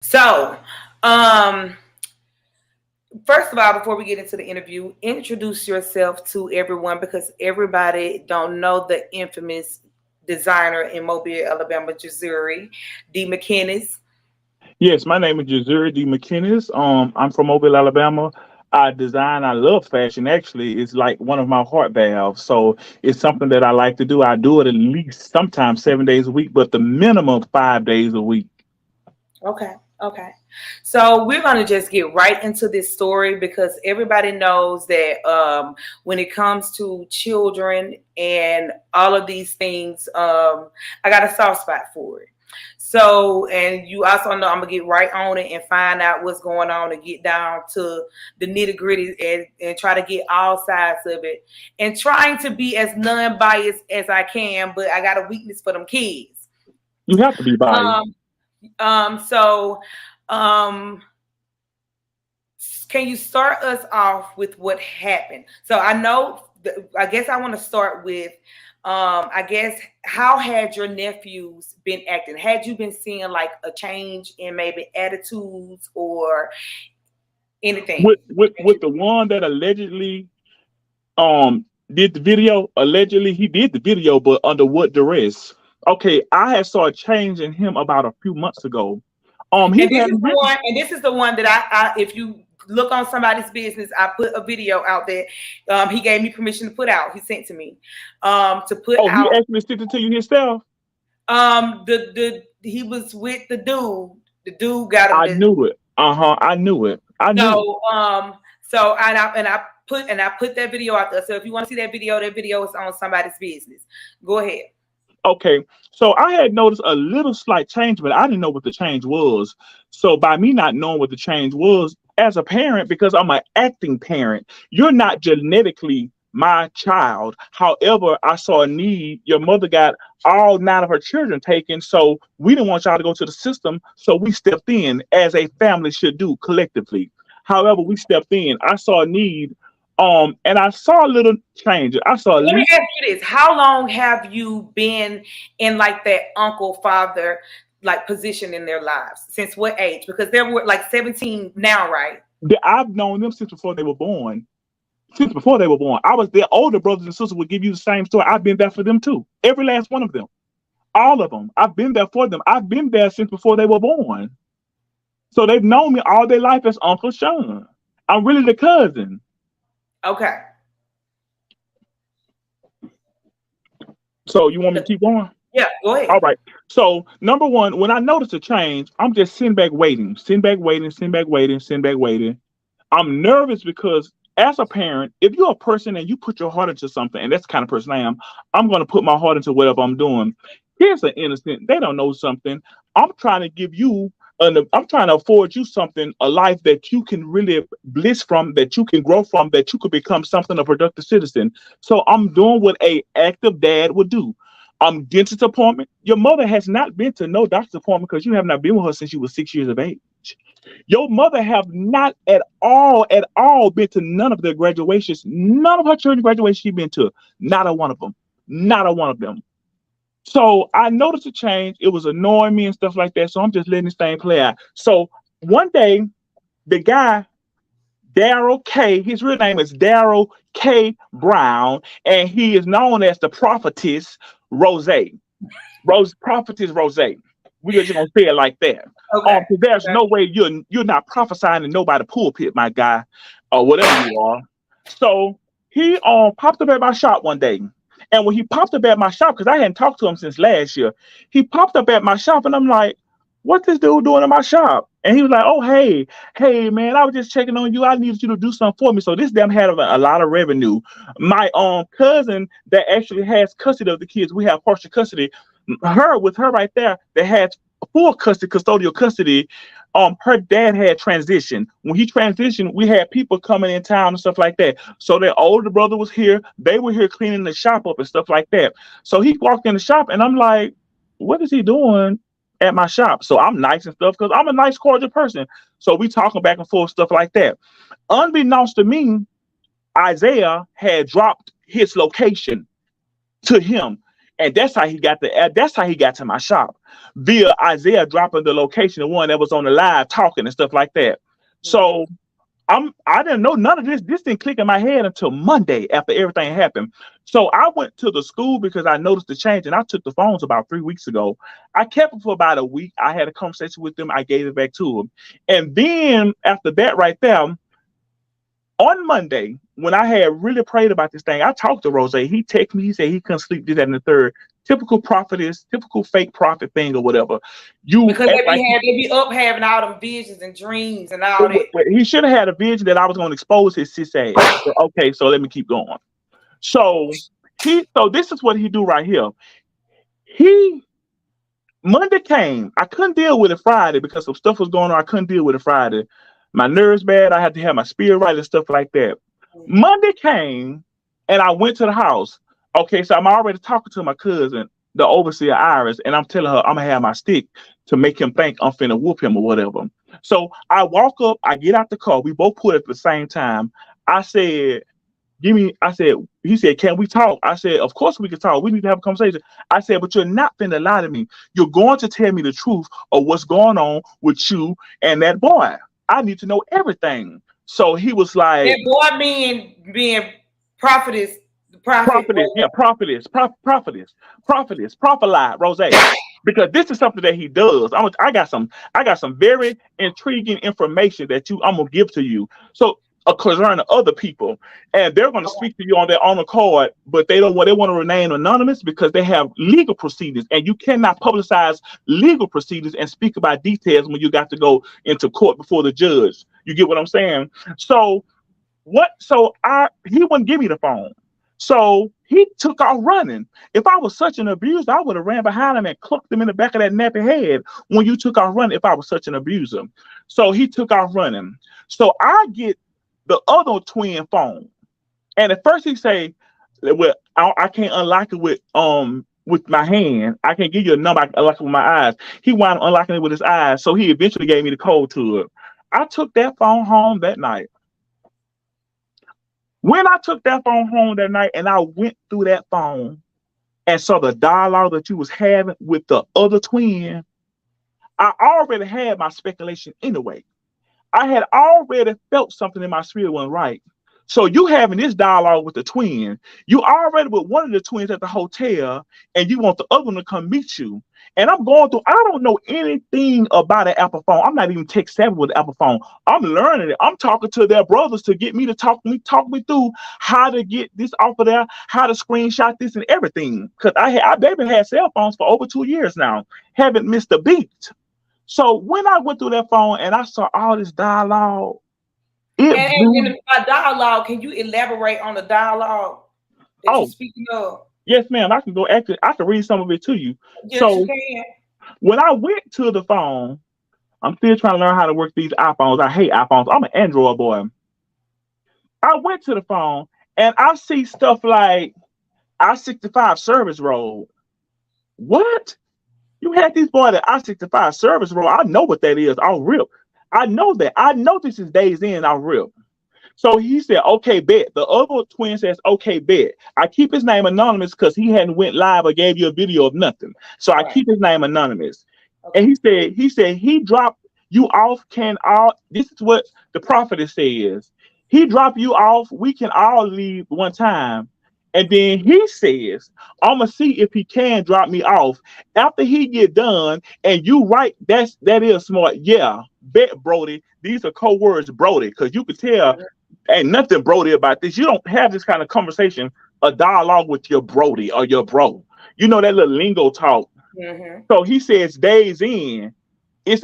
So, um, first of all, before we get into the interview, introduce yourself to everyone because everybody don't know the infamous designer in Mobile, Alabama, Gizuri, D. Mckinnis. Yes, my name is Gizuri Mckinnis. I'm from Mobile, Alabama. I love fashion. Actually, it's like one of my heart valves. So it's something that I like to do. I do it at least sometimes 7 days a week, but the minimum 5 days a week. Okay, okay. So we're gonna just get right into this story because everybody knows that when it comes to children and all of these things, I got a soft spot for it. So, and you also know I'm gonna get right on it and find out what's going on and get down to the nitty gritty and try to get all sides of it and trying to be as non-biased as I can, but I got a weakness for them kids. You have to be biased. Um, so, um, can you start us off with what happened? So I know, I guess I want to start with, I guess, how had your nephews been acting? Had you been seeing like a change in maybe attitudes or anything? With the one that allegedly did the video, allegedly he did the video, but under what duress? Okay, I had saw a change in him about a few months ago. And He's this had is the one, and this is the one that I if you look on somebody's business, I put a video out there. He gave me permission to put out. He sent to me to put Oh, he out. actually sent it to you himself. The he was with the dude. The dude got him. I knew it. I knew it. I knew it. So I put that video out there. So if you want to see that video is on somebody's business. Go ahead. Okay, so I had noticed a little slight change, but I didn't know what the change was. So by me not knowing what the change was, as a parent, because I'm an acting parent, you're not genetically my child. However, I saw a need. Your mother got all 9 of her children taken, so we didn't want y'all to go to the system. So we stepped in as a family should do collectively. However, we stepped in. I saw a need, and I saw a little change. I saw a Let me little. ask you this: how long have you been in like that uncle father like position in their lives? Since what age? Because they were like 17 now, right? I've known them since before they were born. Since before they were born, I was their older brothers and sisters would give you the same story. I've been there for them too. Every last one of them, all of them. I've been there for them. I've been there since before they were born. So they've known me all their life as Uncle Sean. I'm really the cousin. Okay. So you want me to keep going? Yeah, go ahead. All right. So number one, when I notice a change, I'm just sitting back waiting, sitting back waiting, sitting back waiting, sitting back waiting. I'm nervous because as a parent, if you're a person and you put your heart into something, and that's the kind of person I am, I'm going to put my heart into whatever I'm doing. Kids are innocent. They don't know something. I'm trying to give you, I'm trying to afford you something, a life that you can really bliss from, that you can grow from, that you could become something, a productive citizen. So I'm doing what a active dad would do. I'm dentist appointment. Your mother has not been to no doctor's appointment because you have not been with her since you were 6 years of age. Your mother have not at all been to none of their graduations. None of her children's graduations she's been to. Not a one of them. Not a one of them. So I noticed a change. It was annoying me and stuff like that. So I'm just letting this thing play out. So one day, the guy, Daryl K, his real name is Daryl K. Brown, and he is known as the prophetess Rozay. Prophetess Rozay. We're just gonna say it like that. Okay. 'Cause there's no way you're not prophesying in nobody pulpit, my guy, or whatever you are. So he popped up at my shop one day. And when he popped up at my shop, because I hadn't talked to him since last year, he popped up at my shop and I'm like, what's this dude doing in my shop? And he was like, oh, hey, man, I was just checking on you. I needed you to do something for me. So this damn had a lot of revenue. My cousin that actually has custody of the kids, we have partial custody, her right there that has full custody, custodial custody. Her dad had transitioned. When he transitioned, we had people coming in town and stuff like that. So their older brother was here. They were here cleaning the shop up and stuff like that. So he walked in the shop and I'm like, what is he doing at my shop? So I'm nice and stuff because I'm a nice, cordial person. So we talking back and forth, stuff like that. Unbeknownst to me, Isaiah had dropped his location to him. And that's how he got to my shop via Isaiah dropping the location, the one that was on the live talking and stuff like that. So I didn't know none of this. This didn't click in my head until Monday after everything happened. So I went to the school because I noticed the change, and I took the phones about 3 weeks ago. I kept them for about a week. I had a conversation with them. I gave it back to them. And then after that right there, on Monday, when I had really prayed about this thing, I talked to Rozay. He texted me. He said he couldn't sleep, this, that, and the third. Typical prophetess, typical fake prophet thing or whatever. Because they be up having all them visions and dreams and all that. He should have had a vision that I was going to expose his sis ass. Okay, so let me keep going. So this is what he do right here. Monday came. I couldn't deal with it Friday because some stuff was going on. I couldn't deal with it Friday. My nerves bad. I had to have my spirit right and stuff like that. Monday came, and I went to the house. Okay, so I'm already talking to my cousin, the overseer Iris, and I'm telling her I'm gonna have my stick to make him think I'm finna whoop him or whatever. So I walk up, I get out the car. We both put it at the same time. I said, he said, can we talk? I said, of course we can talk. We need to have a conversation. I said, but you're not finna lie to me. You're going to tell me the truth of what's going on with you and that boy. I need to know everything. So he was like, that boy being prophetess. Prophetess, yeah, prophetess, prophet, Rozay, because this is something that he does. I got some very intriguing information that I'm gonna give to you. So concerning other people, and they're gonna speak to you on their own accord, but they want to remain anonymous because they have legal proceedings, and you cannot publicize legal proceedings and speak about details when you got to go into court before the judge. You get what I'm saying? So he wouldn't give me the phone. So he took off running. If I was such an abuser, I would have ran behind him and clucked him in the back of that nappy head when you took off running if I was such an abuser. So he took off running. So I get the other twin phone. And at first he say, well, I can't unlock it with my hand. I can't give you a number. I can unlock it with my eyes. He wound up unlocking it with his eyes. So he eventually gave me the code to it. I took that phone home that night. When I took that phone home that night and I went through that phone and saw the dialogue that you was having with the other twin, I already had my speculation anyway. I had already felt something in my spirit wasn't right. So you having this dialogue with the twin, you already with one of the twins at the hotel, and you want the other one to come meet you. And I'm going through, I don't know anything about an Apple phone. I'm not even tech savvy with the Apple phone. I'm learning it. I'm talking to their brothers to get me to talk me through how to get this off of there, how to screenshot this and everything. Because I baby had cell phones for over 2 years now. Haven't missed a beat. So when I went through that phone and I saw all this dialogue, and a dialogue, can you elaborate on the dialogue that you're speaking of? Yes, ma'am. I can go I can read some of it to you. Yes, so you can. When I went to the phone, I'm still trying to learn how to work these iPhones. I hate iPhones. I'm an Android boy. I went to the phone and I see stuff like I-65 service road. What? You had these boys at I-65 service road. I know what that is. I'll rip. I know that. I know this is days in. I'll rip. So he said, okay, bet. The other twin says, okay, bet. I keep his name anonymous because he hadn't went live or gave you a video of nothing. So I keep his name anonymous. Okay. And he said he dropped you off. This is what the prophetess says. He dropped you off. We can all leave one time. And then he says, I'm gonna see if he can drop me off after he get done. And you right, that is smart. Yeah, bet, Brody. These are code words, Brody, because you could tell ain't nothing Brody about this. You don't have this kind of conversation, a dialogue with your Brody or your bro. You know that little lingo talk. Mm-hmm. So he says days in. He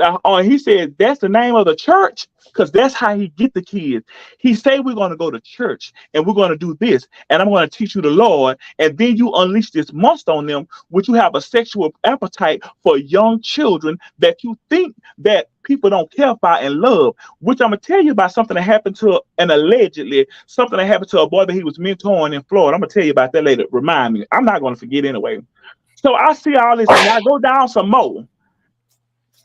said that's the name of the church because that's how he get the kids. He say we're going to go to church and we're going to do this and I'm going to teach you the Lord, and then you unleash this monster on them, which you have a sexual appetite for young children that you think that people don't care about and love. Which I'm gonna tell you about something that happened to allegedly something that happened to a boy that he was mentoring in Florida. I'm gonna tell you about that later. Remind me. I'm not going to forget anyway. So I see all this and I go down some more.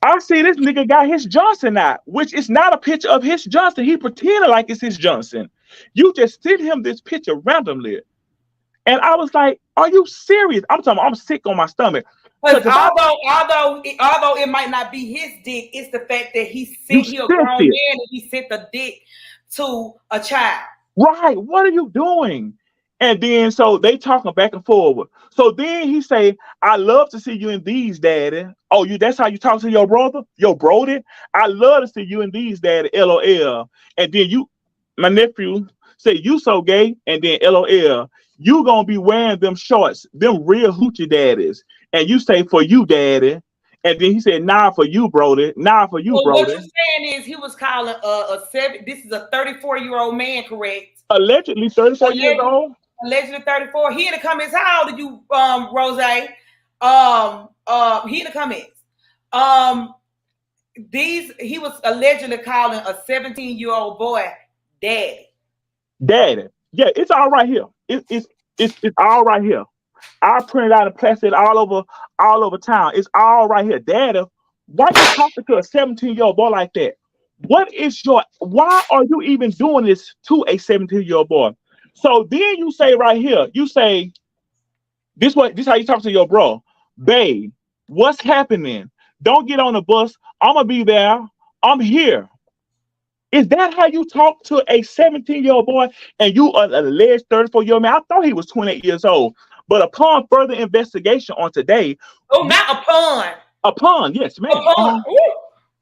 I see this nigga got his Johnson out, which is not a picture of his Johnson. He pretended like it's his Johnson. You just sent him this picture randomly. And I was like, are you serious? I'm talking, I'm sick on my stomach. Because Because if I, although it might not be his dick, it's the fact that you he a sent grown it. man and he sent the dick to a child. Right. What are you doing? And then so they talking back and forward. So then he say, I love to see you in these, daddy. Oh, you that's how you talk to your brother? Your brody? I love to see you in these, daddy. LOL. And then you, my nephew, say you so gay, and then LOL. You gonna be wearing them shorts, them real hoochie daddies. And you say for you, daddy. And then he said, nah for you, brody. Nah for you, So what brody. you're saying is he was calling a seven. This is a 34-year-old man, correct? Allegedly 34 years Allegedly, old. allegedly 34. He in the comments. How old are you, Rozay? He in the comments. Um, he was allegedly calling a 17-year-old boy daddy. Daddy. Yeah, it's all right here. It's all right here. I printed out and plastered it all over town. It's all right here. Daddy, why you talking to a 17-year-old boy like that? What is your why are you even doing this to a 17-year-old boy? So then you say right here, you say this how you talk to your bro. Babe, what's happening? Don't get on the bus. I'ma be there. I'm here. Is that how you talk to a 17-year-old boy and you an alleged 34-year-old man? I thought he was 28 years old. But upon further investigation on today, Oh, not upon. upon, yes, ma'am. Upon. Ooh.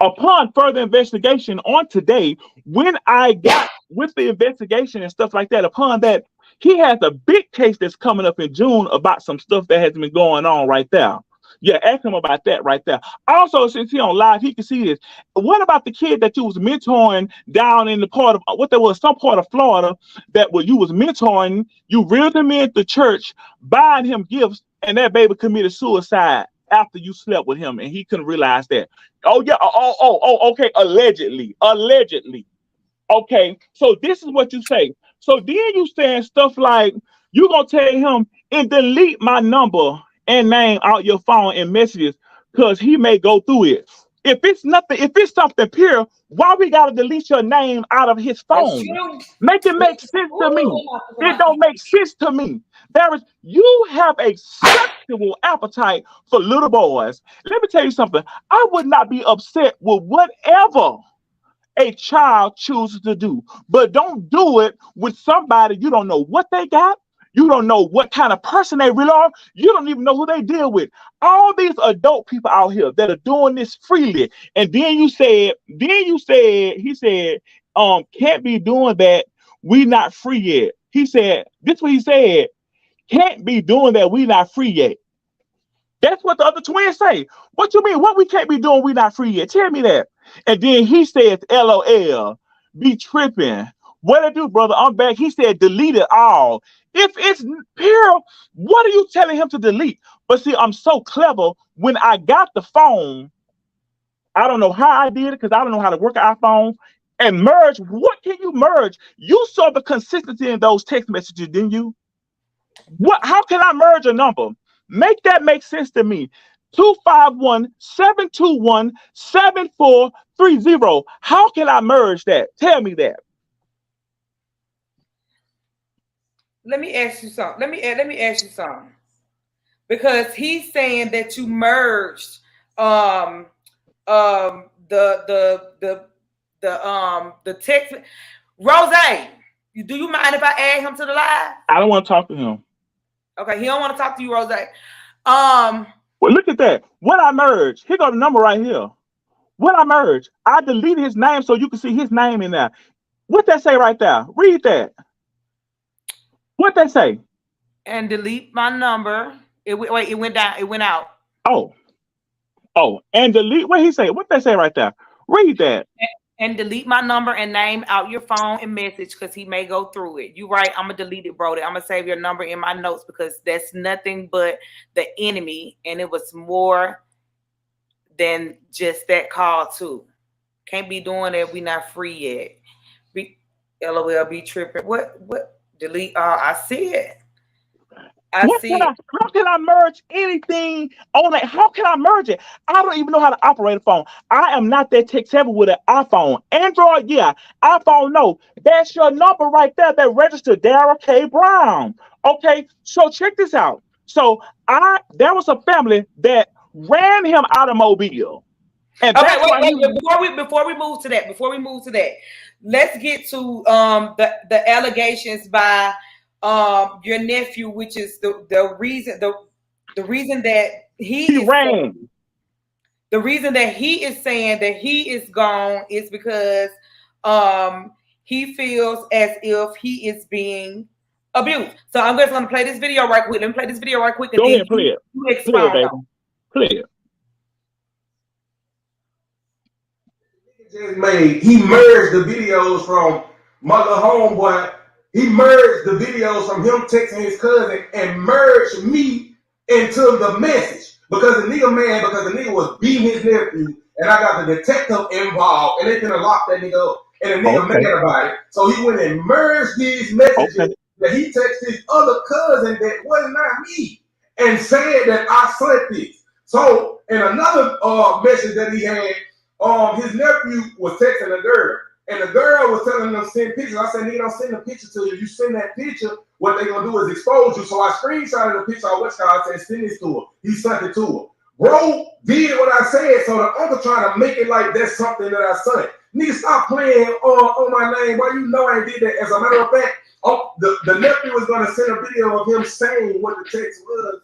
Upon further investigation on today, when I got with the investigation and stuff like that, upon that, he has a big case that's coming up in June about some stuff that has been going on right there. Yeah, ask him about that right there. Also, since he on live, he can see this. What about the kid that you was mentoring down in the part of what there was some part of Florida that where you was mentoring, you reeled him into church, buying him gifts, and that baby committed suicide after you slept with him, and he couldn't realize that. Oh yeah. Okay. Allegedly. Allegedly. Okay. So this is what you say. So then you saying stuff like you gonna tell him and delete my number and name out your phone and messages because he may go through it. If it's nothing, if it's something pure, why we gotta delete your name out of his That's phone? true. Make it make sense to me. Ooh, It don't make sense to me. There is you have a sexual appetite for little boys. Let me tell you something. I would not be upset with whatever a child chooses to do, but don't do it with somebody you don't know what they got. You don't know what kind of person they really are. You don't even know who they deal with. All these adult people out here that are doing this freely. And he said, can't be doing that. We not free yet. He said, this what he said, can't be doing that. We not free yet. That's what the other twins say. What you mean? What we can't be doing? We not free yet. Tell me that. And then he says, "LOL, be tripping. What I do, brother? I'm back." He said, "Delete it all." If it's pure, what are you telling him to delete? But see, I'm so clever. When I got the phone, I don't know how I did it because I don't know how to work an iPhone. And merge. What can you merge? You saw the consistency in those text messages, didn't you? What? How can I merge a number? Make that make sense to me. 251-721-7430. How can I merge that? Tell me that. Let me ask you something. Let me ask you something. Because he's saying that you merged um the text. Rozay, do you mind if I add him to the live? I don't want to talk to him. Okay, he don't want to talk to you, Rozay. Um, Well, look at that. When I merge, here go the number right here. When I merge, I deleted his name so you can see his name in there. What that say right there? Read that. What that say? and delete my number. It went down. It went out. Oh, and delete. What he say? What that say right there? Read that. And delete my number and name out your phone and message because he may go through it. You right. I'm gonna delete it, Brody. I'm gonna save your number in my notes because that's nothing but the enemy, and it was more than just that call too. Can't be doing that. We not free yet. Be LOL be tripping. What delete all I see it. I see it. How can I merge anything on it? How can I merge it? I don't even know how to operate a phone. I am not that tech savvy with an iPhone. Android, yeah. iPhone, no. That's your number right there that registered Dara K. Brown. Okay, so check this out. So there was a family that ran him out of Mobile. And Okay, that's wait, why he wait. Before we move to that, let's get to the allegations by your nephew, which is the reason that he ran. the reason that he is saying that he is gone is because he feels as if he is being abused. So I'm just gonna play this video right quick. Let me play this video right quick and Go then ahead, play it. you Play it, expound baby. on. Play it. He merged the videos from Mother Homeboy. He merged the videos from him texting his cousin and merged me into the message because the nigga was beating his nephew, and I got the detective involved, and they finna lock that nigga up, and the nigga mad about it. So he went and merged these messages that he texted his other cousin that was not me, and said that I sent this. So in another message that he had. His nephew was texting a girl, and the girl was telling him to send pictures. I said, nigga, don't send a picture to you. You send that picture, what they gonna do is expose you. So I screenshotted the picture of West I said, send this to her. He sent it to her. Bro did what I said, so the uncle trying to make it like that's something that I sent. Nigga, stop playing on my name. Why you know I did that? As a matter of fact, the nephew was gonna send a video of him saying what the text was.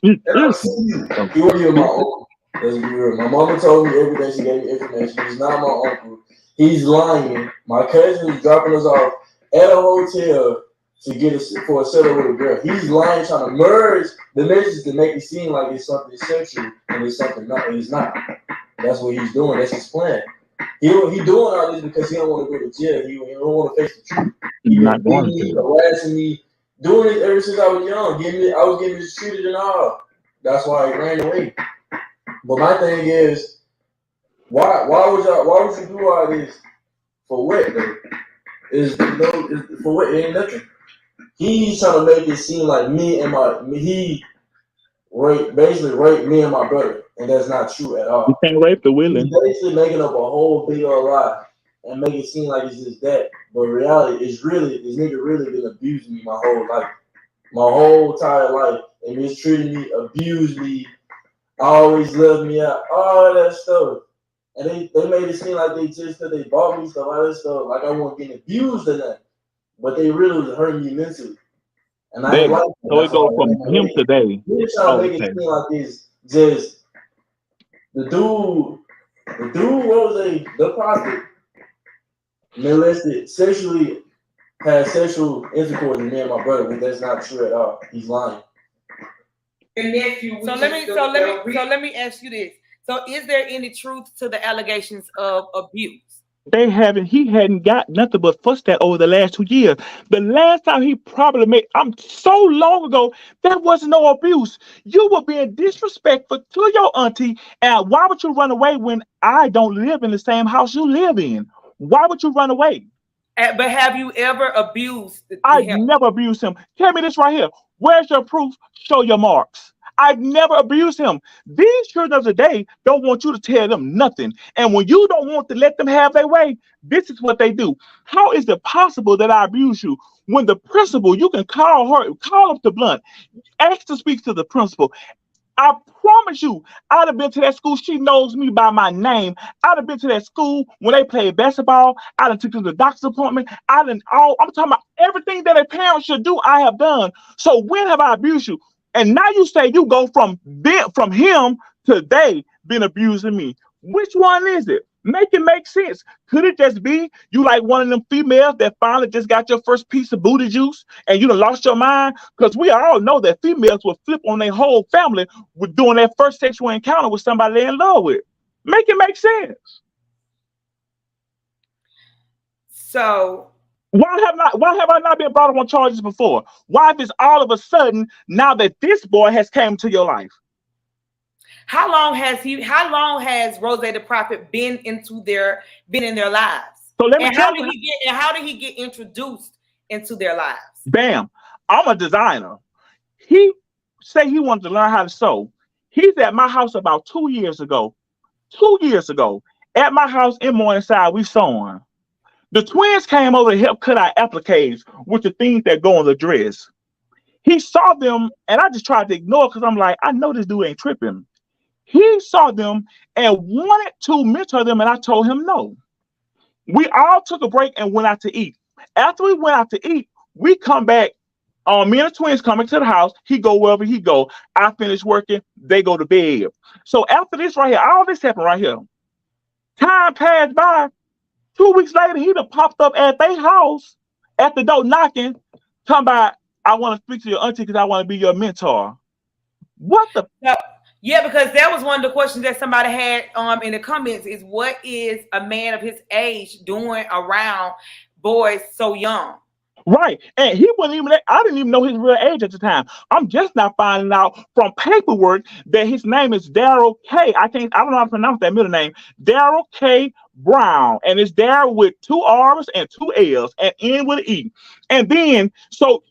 And I see you. He wasn't even my uncle. Let's be real. My mama told me everything. She gave me information. He's not my uncle. He's lying. My cousin is dropping us off at a hotel to get us for a setup with a girl. He's lying, trying to merge the messages to make it seem like it's something sexual and it's something not. And it's not. That's what he's doing. That's his plan. He doing all this because he don't want to go to jail. He don't want to face the truth. He been beating me, harassing me, doing it ever since I was young. I was getting mistreated and all. That's why he ran away. But my thing is, why would you do all this for what though? For what? It ain't nothing. He's trying to make it seem like he basically raped me and my brother, and that's not true at all. You can't rape the willing. He's basically making up a whole big old lie and make it seem like it's just that. But reality is really this nigga really been abusing me my whole life, my whole entire life, and mistreated me, abused me. Always loved me out, all that stuff. And they made it seem like they just because they bought me stuff, all that stuff, like I wasn't getting abused or nothing. But they really was hurting me mentally. And I ain't like that. So it goes from him today. They're trying to make it seem like it's just the dude Rozay, the prophet, molested, had sexual intercourse with me and my brother, but that's not true at all. He's lying. Nephew. So let me ask you this. So is there any truth to the allegations of abuse? He hadn't got nothing but fuss that over the last 2 years. The last time he probably I'm so long ago, there was no abuse. You were being disrespectful to your auntie, and why would you run away when I don't live in the same house you live in? Why would you run away? But have you ever abused him? I've never abused him. Tell me this right here. Where's your proof? Show your marks. I've never abused him. These children of today don't want you to tell them nothing. And when you don't want to let them have their way, this is what they do. How is it possible that I abuse you? When the principal, you can call up the blunt, ask to speak to the principal. I promise you, I'd have been to that school. She knows me by my name. I'd have been to that school when they played basketball. I'd have took them to the doctor's appointment. I'm talking about everything that a parent should do, I have done. So when have I abused you? And now you say you go from him to they been abusing me. Which one is it? Make it make sense. Could it just be you like one of them females that finally just got your first piece of booty juice and you done lost your mind? Because we all know that females will flip on their whole family with doing their first sexual encounter with somebody they're in love with. Make it make sense. So why have I not been brought up on charges before? Why if it's all of a sudden now that this boy has came to your life? How long has Rozay the Prophet been in their lives? So let me tell you, how did he get introduced into their lives? Bam. I'm a designer. He said he wanted to learn how to sew. He's at my house about 2 years ago. 2 years ago, at my house in Morningside, we sewing. The twins came over to help cut our appliques with the things that go on the dress. He saw them, and I just tried to ignore because I'm like, I know this dude ain't tripping. He saw them and wanted to mentor them, and I told him no. We all took a break and went out to eat. After we went out to eat, we come back. Me and the twins coming to the house. He go wherever he go. I finish working. They go to bed. So after this right here, all this happened right here. Time passed by. 2 weeks later, he done popped up at their house at the door knocking, talking about, I want to speak to your auntie because I want to be your mentor. What the? Yeah, because that was one of the questions that somebody had in the comments is what is a man of his age doing around boys so young? Right. And he wasn't even, I didn't even know his real age at the time. I'm just now finding out from paperwork that his name is Daryl K. I don't know how to pronounce that middle name. Daryl K. Brown. And it's Daryl with 2 R's and 2 L's and N with an E. And then, so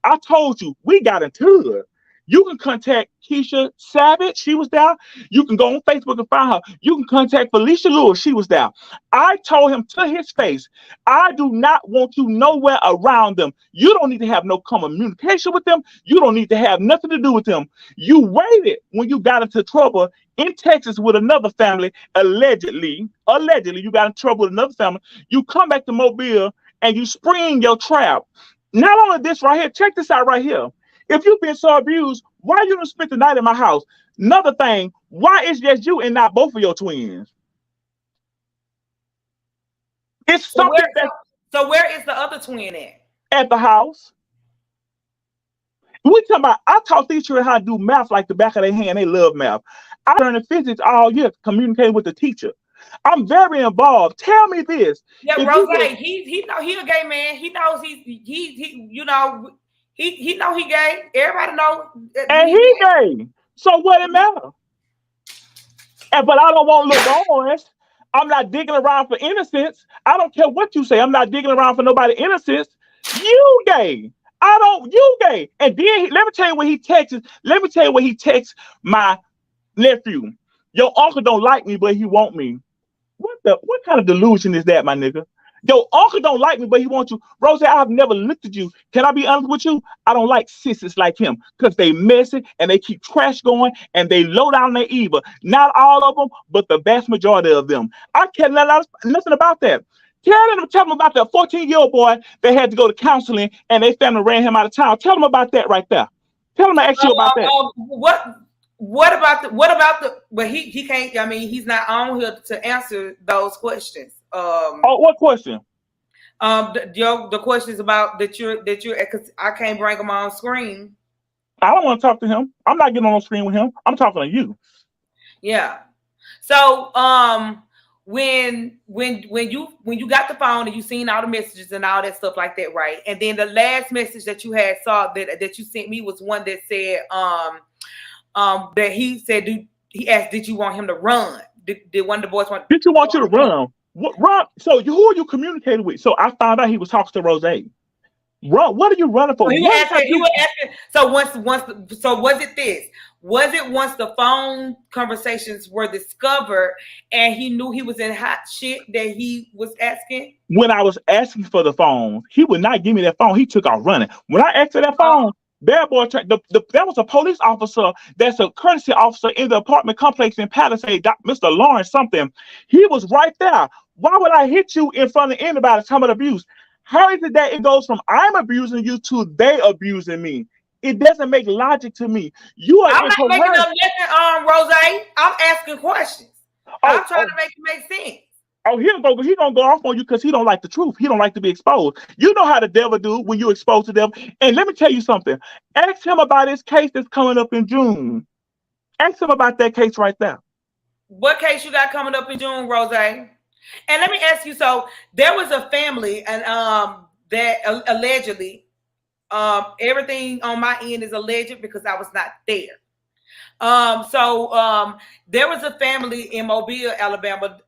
I told you, we got into it. You can contact Keisha Savage. She was there. You can go on Facebook and find her. You can contact Felicia Lewis. She was there. I told him to his face, I do not want you nowhere around them. You don't need to have no communication with them. You don't need to have nothing to do with them. You waited when you got into trouble in Texas with another family, allegedly, you got in trouble with another family. You come back to Mobile and you spring your trap. Not only this right here, check this out right here. If you've been so abused, why you don't spend the night in my house? Another thing, why is just you and not both of your twins? It's something So where is the other twin at the house. We talking about, I taught these children how to do math like the back of their hand. They love math. I learned physics all year, communicating with the teacher. I'm very involved. Tell me this. Yeah, Rozay, he know he a gay man. He knows he you know he know he gay. Everybody know. And he gay. So what it matter? But I don't want little boys. I'm not digging around for innocence. I don't care what you say. I'm not digging around for nobody innocence. You gay. You gay. And then let me tell you what he texts. Let me tell you what he texts my nephew. Your uncle don't like me, but he want me. What kind of delusion is that, my nigga? Your uncle don't like me, but he wants you. Rozay, I've never looked at you. Can I be honest with you? I don't like sisters like him because they messy and they keep trash going and they low down their evil. Not all of them, but the vast majority of them. I care nothing about that. Tell them about that 14-year-old boy that had to go to counseling and they family ran him out of town. Tell them about that right there. Tell them I asked you about that. What about the but he can't, I mean, he's not on here to answer those questions. What question? The questions about that you're because I can't bring them on screen. I don't want to talk to him. I'm not getting on screen with him. I'm talking to you. Yeah. So when you got the phone and you seen all the messages and all that stuff like that, right? And then the last message that you had saw that you sent me was one that said that he said he asked, did you want him to run? Did one of the boys want? Did you want you to run? What, Rob? So who are you communicating with? So I found out he was talking to Rozay. Run? What are you running for? So he was asking. So was it this? Was it once the phone conversations were discovered and he knew he was in hot shit that he was asking? When I was asking for the phone, he would not give me that phone. He took off running. When I asked for that phone, that boy, that was a police officer. That's a courtesy officer in the apartment complex in Palisade, Mr. Lawrence something. He was right there. Why would I hit you in front of anybody talking about abuse? How is it that it goes from I'm abusing you to they abusing me? It doesn't make logic to me. I'm not making up nothing, Rozay. I'm asking questions. I'm trying to make it make sense. Oh, he gonna go off on you because he don't like the truth. He don't like to be exposed. You know how the devil do when you expose the devil. And let me tell you something. Ask him about his case that's coming up in June. Ask him about that case right there. What case you got coming up in June, Rozay? And let me ask you. So there was a family, and that allegedly, everything on my end is alleged because I was not there. So there was a family in Mobile, Alabama.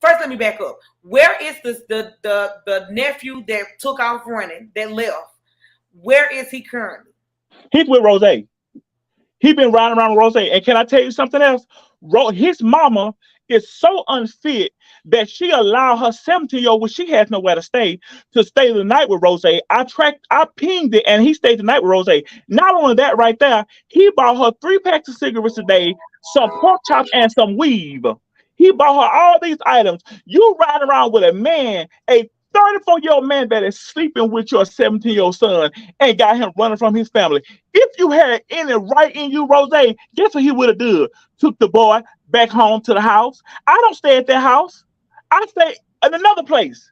First, let me back up. Where is the nephew that took off running, that left? Where is he currently? He's with Rozay. He been riding around with Rozay. And can I tell you something else? His mama is so unfit that she allowed her 17-year-old, when she has nowhere to stay the night with Rozay. I pinged it, and he stayed the night with Rozay. Not only that, right there, he bought her 3 packs of cigarettes a day, some pork chops, and some weave. He bought her all these items. You ride around with a man, a 34-year-old man that is sleeping with your 17-year-old son and got him running from his family. If you had any right in you, Rozay, guess what he would have done? Took the boy back home to the house. I don't stay at that house. I stay in another place.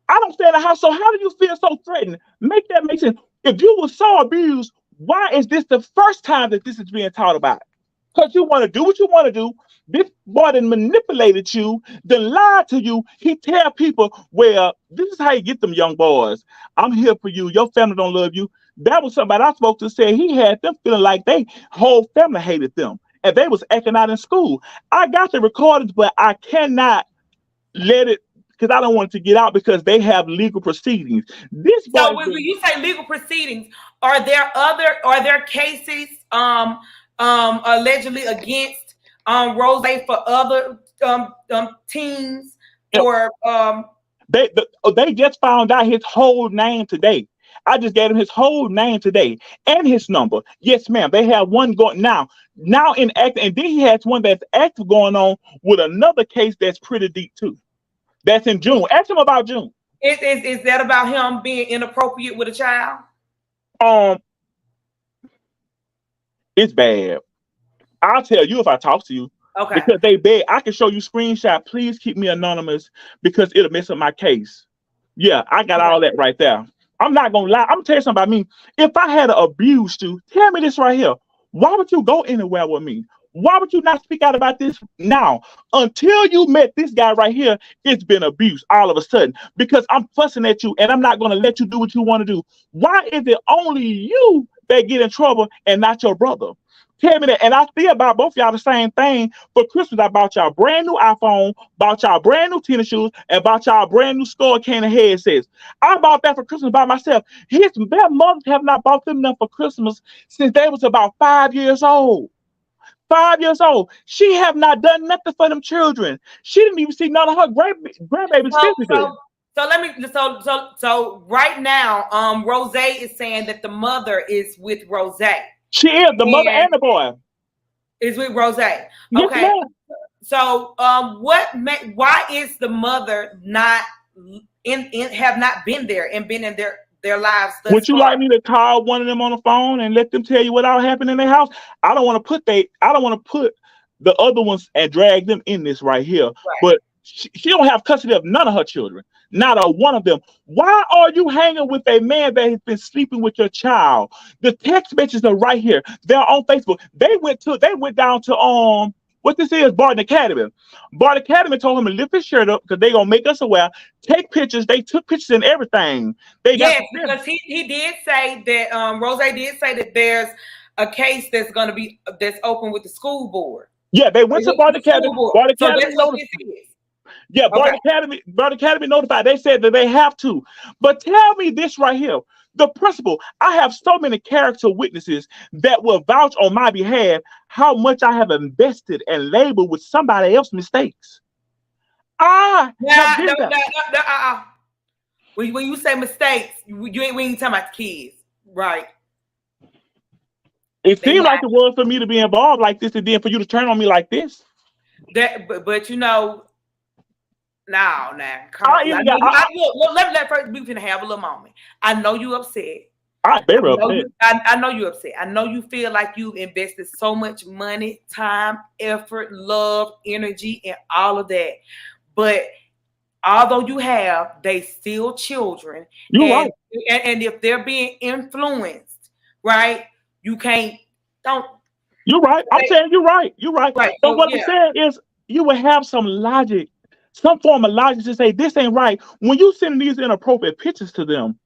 I don't stay in the house. So how do you feel so threatened? Make that make sense. If you were so abused, why is this the first time that this is being taught about? Because you want to do what you want to do. This boy then manipulated you, then lied to you. He tell people, well, this is how you get them young boys. I'm here for you. Your family don't love you. That was somebody I spoke to say he had them feeling like they whole family hated them. And they was acting out in school. I got the recordings, but I cannot let it, because I don't want it to get out because they have legal proceedings. This boy, so when you say legal proceedings, are there cases allegedly against Rozay for other teens or they just found out his whole name today. I just gave him his whole name today and his number. Yes, ma'am. They have one going now in act, and then he has one that's active going on with another case that's pretty deep too. That's in June. Ask him about June. Is that about him being inappropriate with a child? It's bad. I'll tell you if I talk to you. Okay. Because they beg. I can show you screenshot. Please keep me anonymous because it'll mess up my case. Yeah, I got all that right there. I'm not gonna lie. I'm gonna tell you something about me. If I had abused you, tell me this right here. Why would you go anywhere with me? Why would you not speak out about this now? Until you met this guy right here, it's been abuse all of a sudden because I'm fussing at you and I'm not gonna let you do what you want to do. Why is it only you that get in trouble and not your brother? Tell me that. And I feel about both y'all the same thing. For Christmas, I bought y'all brand new iPhone, bought y'all brand new tennis shoes, and bought y'all brand new Score Cannon headsets. I bought that for Christmas by myself. Their mothers have not bought them enough for Christmas since they was about 5 years old. 5 years old. She have not done nothing for them children. She didn't even see none of her grandbabies physically. So right now, Rozay is saying that the mother is with Rozay. She is the mother and the boy. Is with Rozay. Yes, Okay. ma'am. So why is the mother not have not been there and been in their lives? Would you like me to call one of them on the phone and let them tell you what all happened in their house? I don't want to put the other ones and drag them in this right here. Right. But she don't have custody of none of her children. Not a one of them. Why are you hanging with a man that has been sleeping with your child? The text messages are right here. They're on Facebook. They went down to what this is, Barton Academy. Barton Academy told him to lift his shirt up because they're gonna make us aware. Take pictures. They took pictures and everything. Yes, because he did say that Rozay did say that there's a case that's open with the school board. Yeah, they went to Barton Academy. Barton Academy notified. Yeah, Barton Academy notified. They said that they have to. But tell me this right here. The principal, I have so many character witnesses that will vouch on my behalf how much I have invested and labored with somebody else's mistakes. When you say mistakes, we ain't talking about the kids, right? It seemed like it was for me to be involved like this and then for you to turn on me like this. But you know, now, come on. We can have a little moment. I know you upset. I'm very upset. I know you upset. I know you feel like you've invested so much money, time, effort, love, energy, and all of that. But although you have, they still children. You're right. And if they're being influenced, right, you can't. Don't. You're right. I'm saying you're right. You're right. But what I'm saying is you will have some logic. Some form of logic to say this ain't right. When you send these inappropriate pictures to them,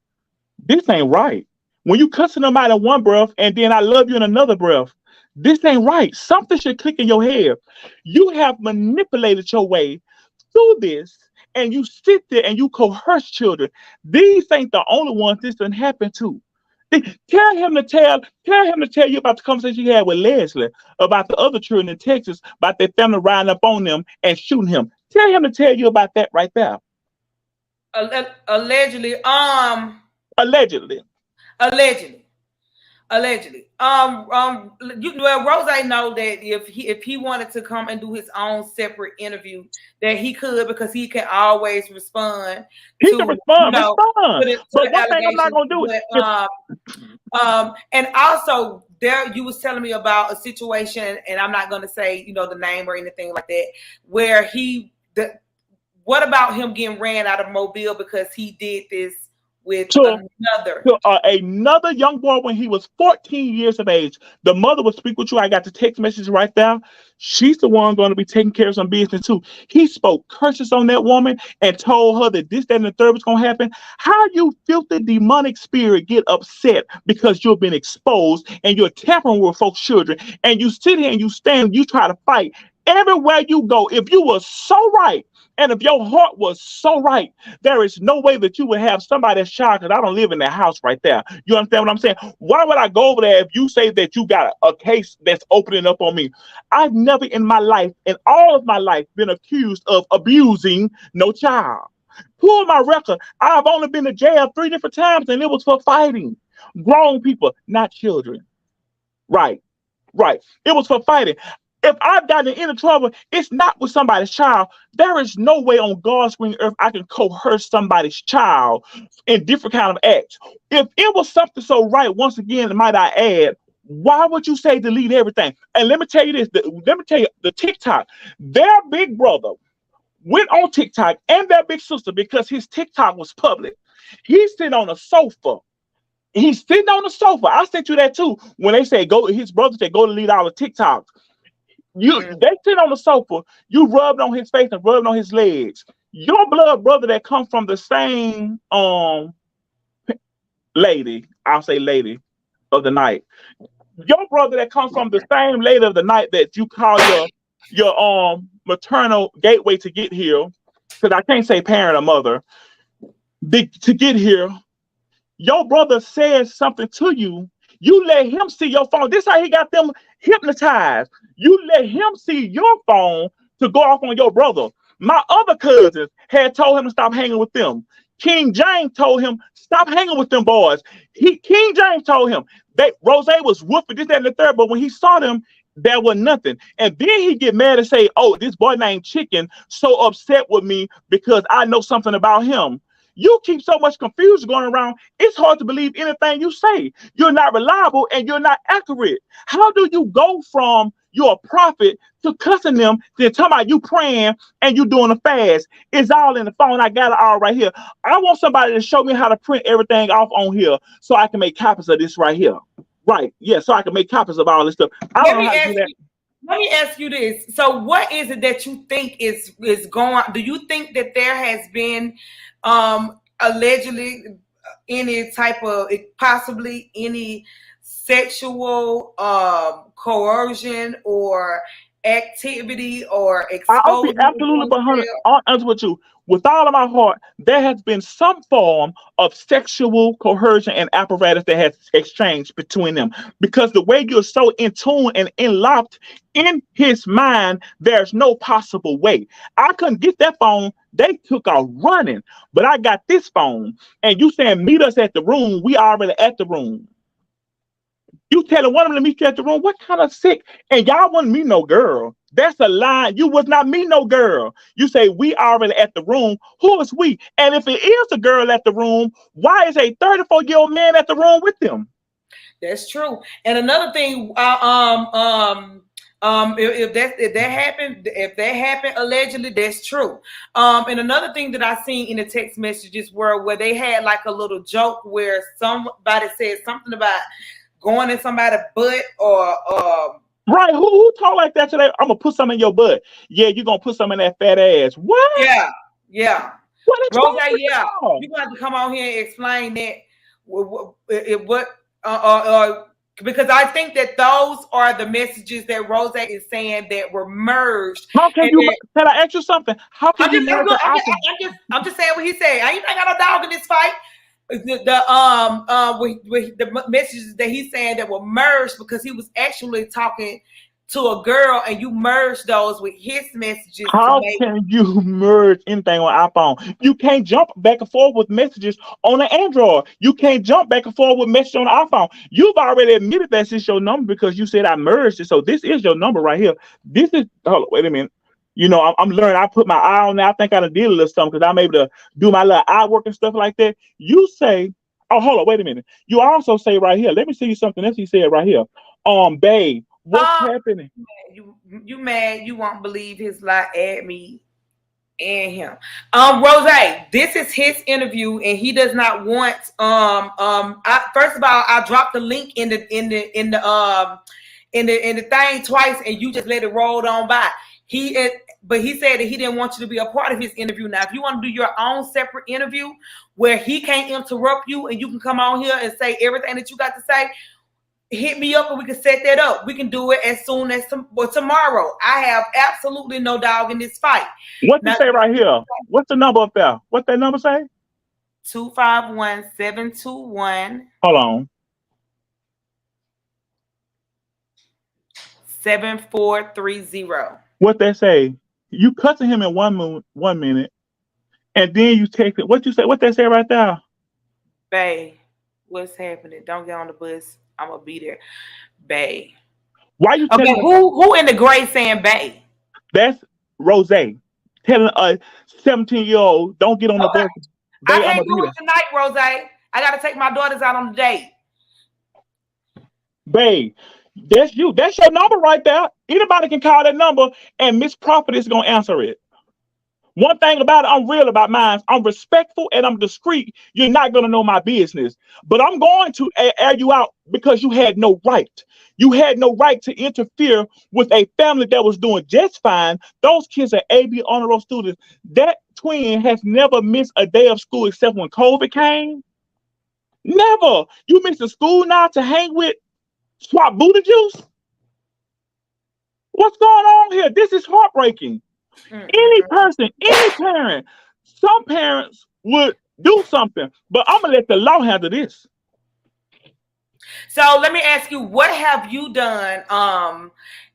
this ain't right. When you cussing them out in one breath and then I love you in another breath, this ain't right. Something should click in your head. You have manipulated your way through this and you sit there and you coerce children. These ain't the only ones this done happened to. Tell him to tell you about the conversation you had with Leslie about the other children in Texas, about their family riding up on them and shooting him. Tell him to tell you about that right there. Allegedly. Allegedly. Rozay know that if he wanted to come and do his own separate interview, that he could, because he can always respond. He can respond. But one thing I'm not gonna do and also there you was telling me about a situation, and I'm not gonna say the name or anything like that, where what about him getting ran out of Mobile because he did this with another young boy when he was 14 years of age. The mother will speak with you. I got the text message right there. She's the one going to be taking care of some business too. He spoke curses on that woman and told her that this, that, and the third was going to happen. How you filthy demonic spirit get upset because you've been exposed and you're tampering with folks' children, and you sit here and you stand, you try to fight everywhere you go. If you were so right, and if your heart was so right, there is no way that you would have somebody's child, because I don't live in that house right there. You understand what I'm saying? Why would I go over there if you say that you got a case that's opening up on me? I've never in my life, in all of my life, been accused of abusing no child. Pull my record. I've only been to jail 3 different times, and it was for fighting. Grown people, not children. Right. It was for fighting. If I've gotten into trouble, it's not with somebody's child. There is no way on God's green earth I can coerce somebody's child in different kind of acts. If it was something so right, once again, might I add, why would you say delete everything? And let me tell you this, the TikTok, their big brother went on TikTok and their big sister, because his TikTok was public. He's sitting on a sofa. I sent you that too. When they say his brother said go delete all the TikToks. They sit on the sofa, you rubbed on his face and rubbed on his legs. Your blood brother that comes from the same lady, I'll say lady of the night. Your brother that comes from the same lady of the night that you call your maternal gateway to get here, because I can't say parent or mother, to get here. Your brother says something to you. You let him see your phone. This is how he got them hypnotized. You let him see your phone to go off on your brother. My other cousins had told him to stop hanging with them. King James told him, stop hanging with them boys. King James told him that Rozay was whooping this, that, and the third, but when he saw them, there was nothing. And then he get mad and say, oh, this boy named Chicken so upset with me because I know something about him. You keep so much confusion going around, it's hard to believe anything you say. You're not reliable and you're not accurate. How do you go from you're a prophet to cussing them, then talking about you praying and you doing a fast? It's all in the phone. I got it all right here. I want somebody to show me how to print everything off on here so I can make copies of this right here. Right. Yeah, so I can make copies of all this stuff. I don't know how to do that. Let me ask you this. So what is it that you think is going on? Do you think that there has been allegedly any type of, possibly any sexual coercion or activity or exposure? Absolutely, but honey, I'll answer with you. With all of my heart, there has been some form of sexual coercion and apparatus that has exchanged between them. Because the way you're so in tune and locked in his mind, there's no possible way. I couldn't get that phone. They took off running. But I got this phone. And you saying, meet us at the room. We already at the room. You telling one of them to meet you at the room? What kind of sick? And y'all wasn't me no girl. That's a lie. You was not me no girl. You say we already at the room. Who is we? And if it is a girl at the room, why is a 34-year-old man at the room with them? That's true. And another thing, if that happened allegedly, that's true. And another thing that I seen in the text messages where they had like a little joke where somebody said something about going in somebody's butt or right. Who talk like that today? I'm gonna put some in your butt. Yeah, you're gonna put some in that fat ass. What? Yeah. Rozay, yeah. You got to come on here and explain that. Because I think that those are the messages that Rozay is saying that were merged. How can you? Can I ask you something? How can you? I'm just saying what he said. I ain't got no dog in this fight. with the messages that he's saying that were merged because he was actually talking to a girl and you merged those with his messages to How make. can you merge anything on iPhone? You can't jump back and forth with messages on an Android. You can't jump back and forth with messages on the iPhone. You've already admitted that's just your number because you said I merged it. So this is your number right here. This is, hold on, wait a minute. You know, I'm learning. I put my eye on that. I think I done did a little something because I'm able to do my little eye work and stuff like that. You say, oh, hold on, wait a minute. You also say right here, let me see you something else he said right here. Babe, what's happening? You mad? You won't believe his lie. Add me and him. Rozay, this is his interview, and he does not want. First of all, I dropped the link in the thing twice, and you just let it roll on by. But he said that he didn't want you to be a part of his interview. Now, if you want to do your own separate interview where he can't interrupt you and you can come on here and say everything that you got to say, hit me up and we can set that up. We can do it as soon as tomorrow. I have absolutely no dog in this fight. What you say right here? What's the number up there? What that number say? 251-721. Hold on. 7430. What they say? You cussing him in 1 minute, and then you take it. What you say? What they say right there? Bae, what's happening? Don't get on the bus. I'm gonna be there. Bae. Why you telling who in the gray saying bae? That's Rozay telling a 17-year-old don't get on the bus. I can't do it tonight, Rozay. I gotta take my daughters out on the date. Babe, that's you. That's your number right there. Anybody can call that number, and Miss Prophetess is gonna answer it. One thing about it, I'm real about mine. I'm respectful and I'm discreet. You're not going to know my business. But I'm going to air you out because you had no right. You had no right to interfere with a family that was doing just fine. Those kids are AB honor roll students. That twin has never missed a day of school except when COVID came. Never. You missed a school now to hang with swap booty juice? What's going on here? This is heartbreaking. Any person, any parent, some parents would do something, but I'm gonna let the law handle this. So let me ask you, what have you done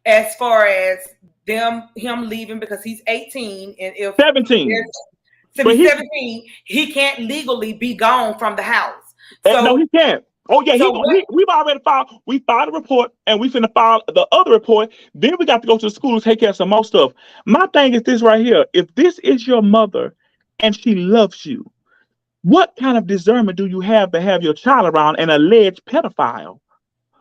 as far as him leaving because he's 18 and if 17. But 17, he can't legally be gone from the house. So no, he can't. Oh yeah, so we've already filed. We filed a report, and we finna file the other report. Then we got to go to the school to take care of some more stuff. My thing is this right here: if this is your mother, and she loves you, what kind of discernment do you have to have your child around an alleged pedophile,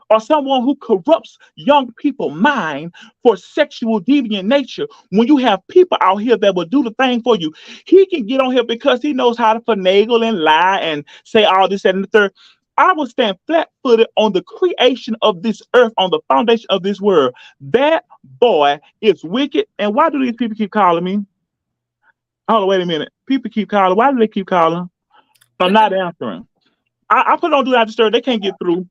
or someone who corrupts young people's mind for sexual deviant nature? When you have people out here that will do the thing for you, he can get on here because he knows how to finagle and lie and say all this and the third. I will stand flat-footed on the creation of this earth, on the foundation of this world. That boy is wicked. And why do these people keep calling me? Hold on, wait a minute. People keep calling. Why do they keep calling? I'm not answering. I put it on Do Not Disturb. They can't get through.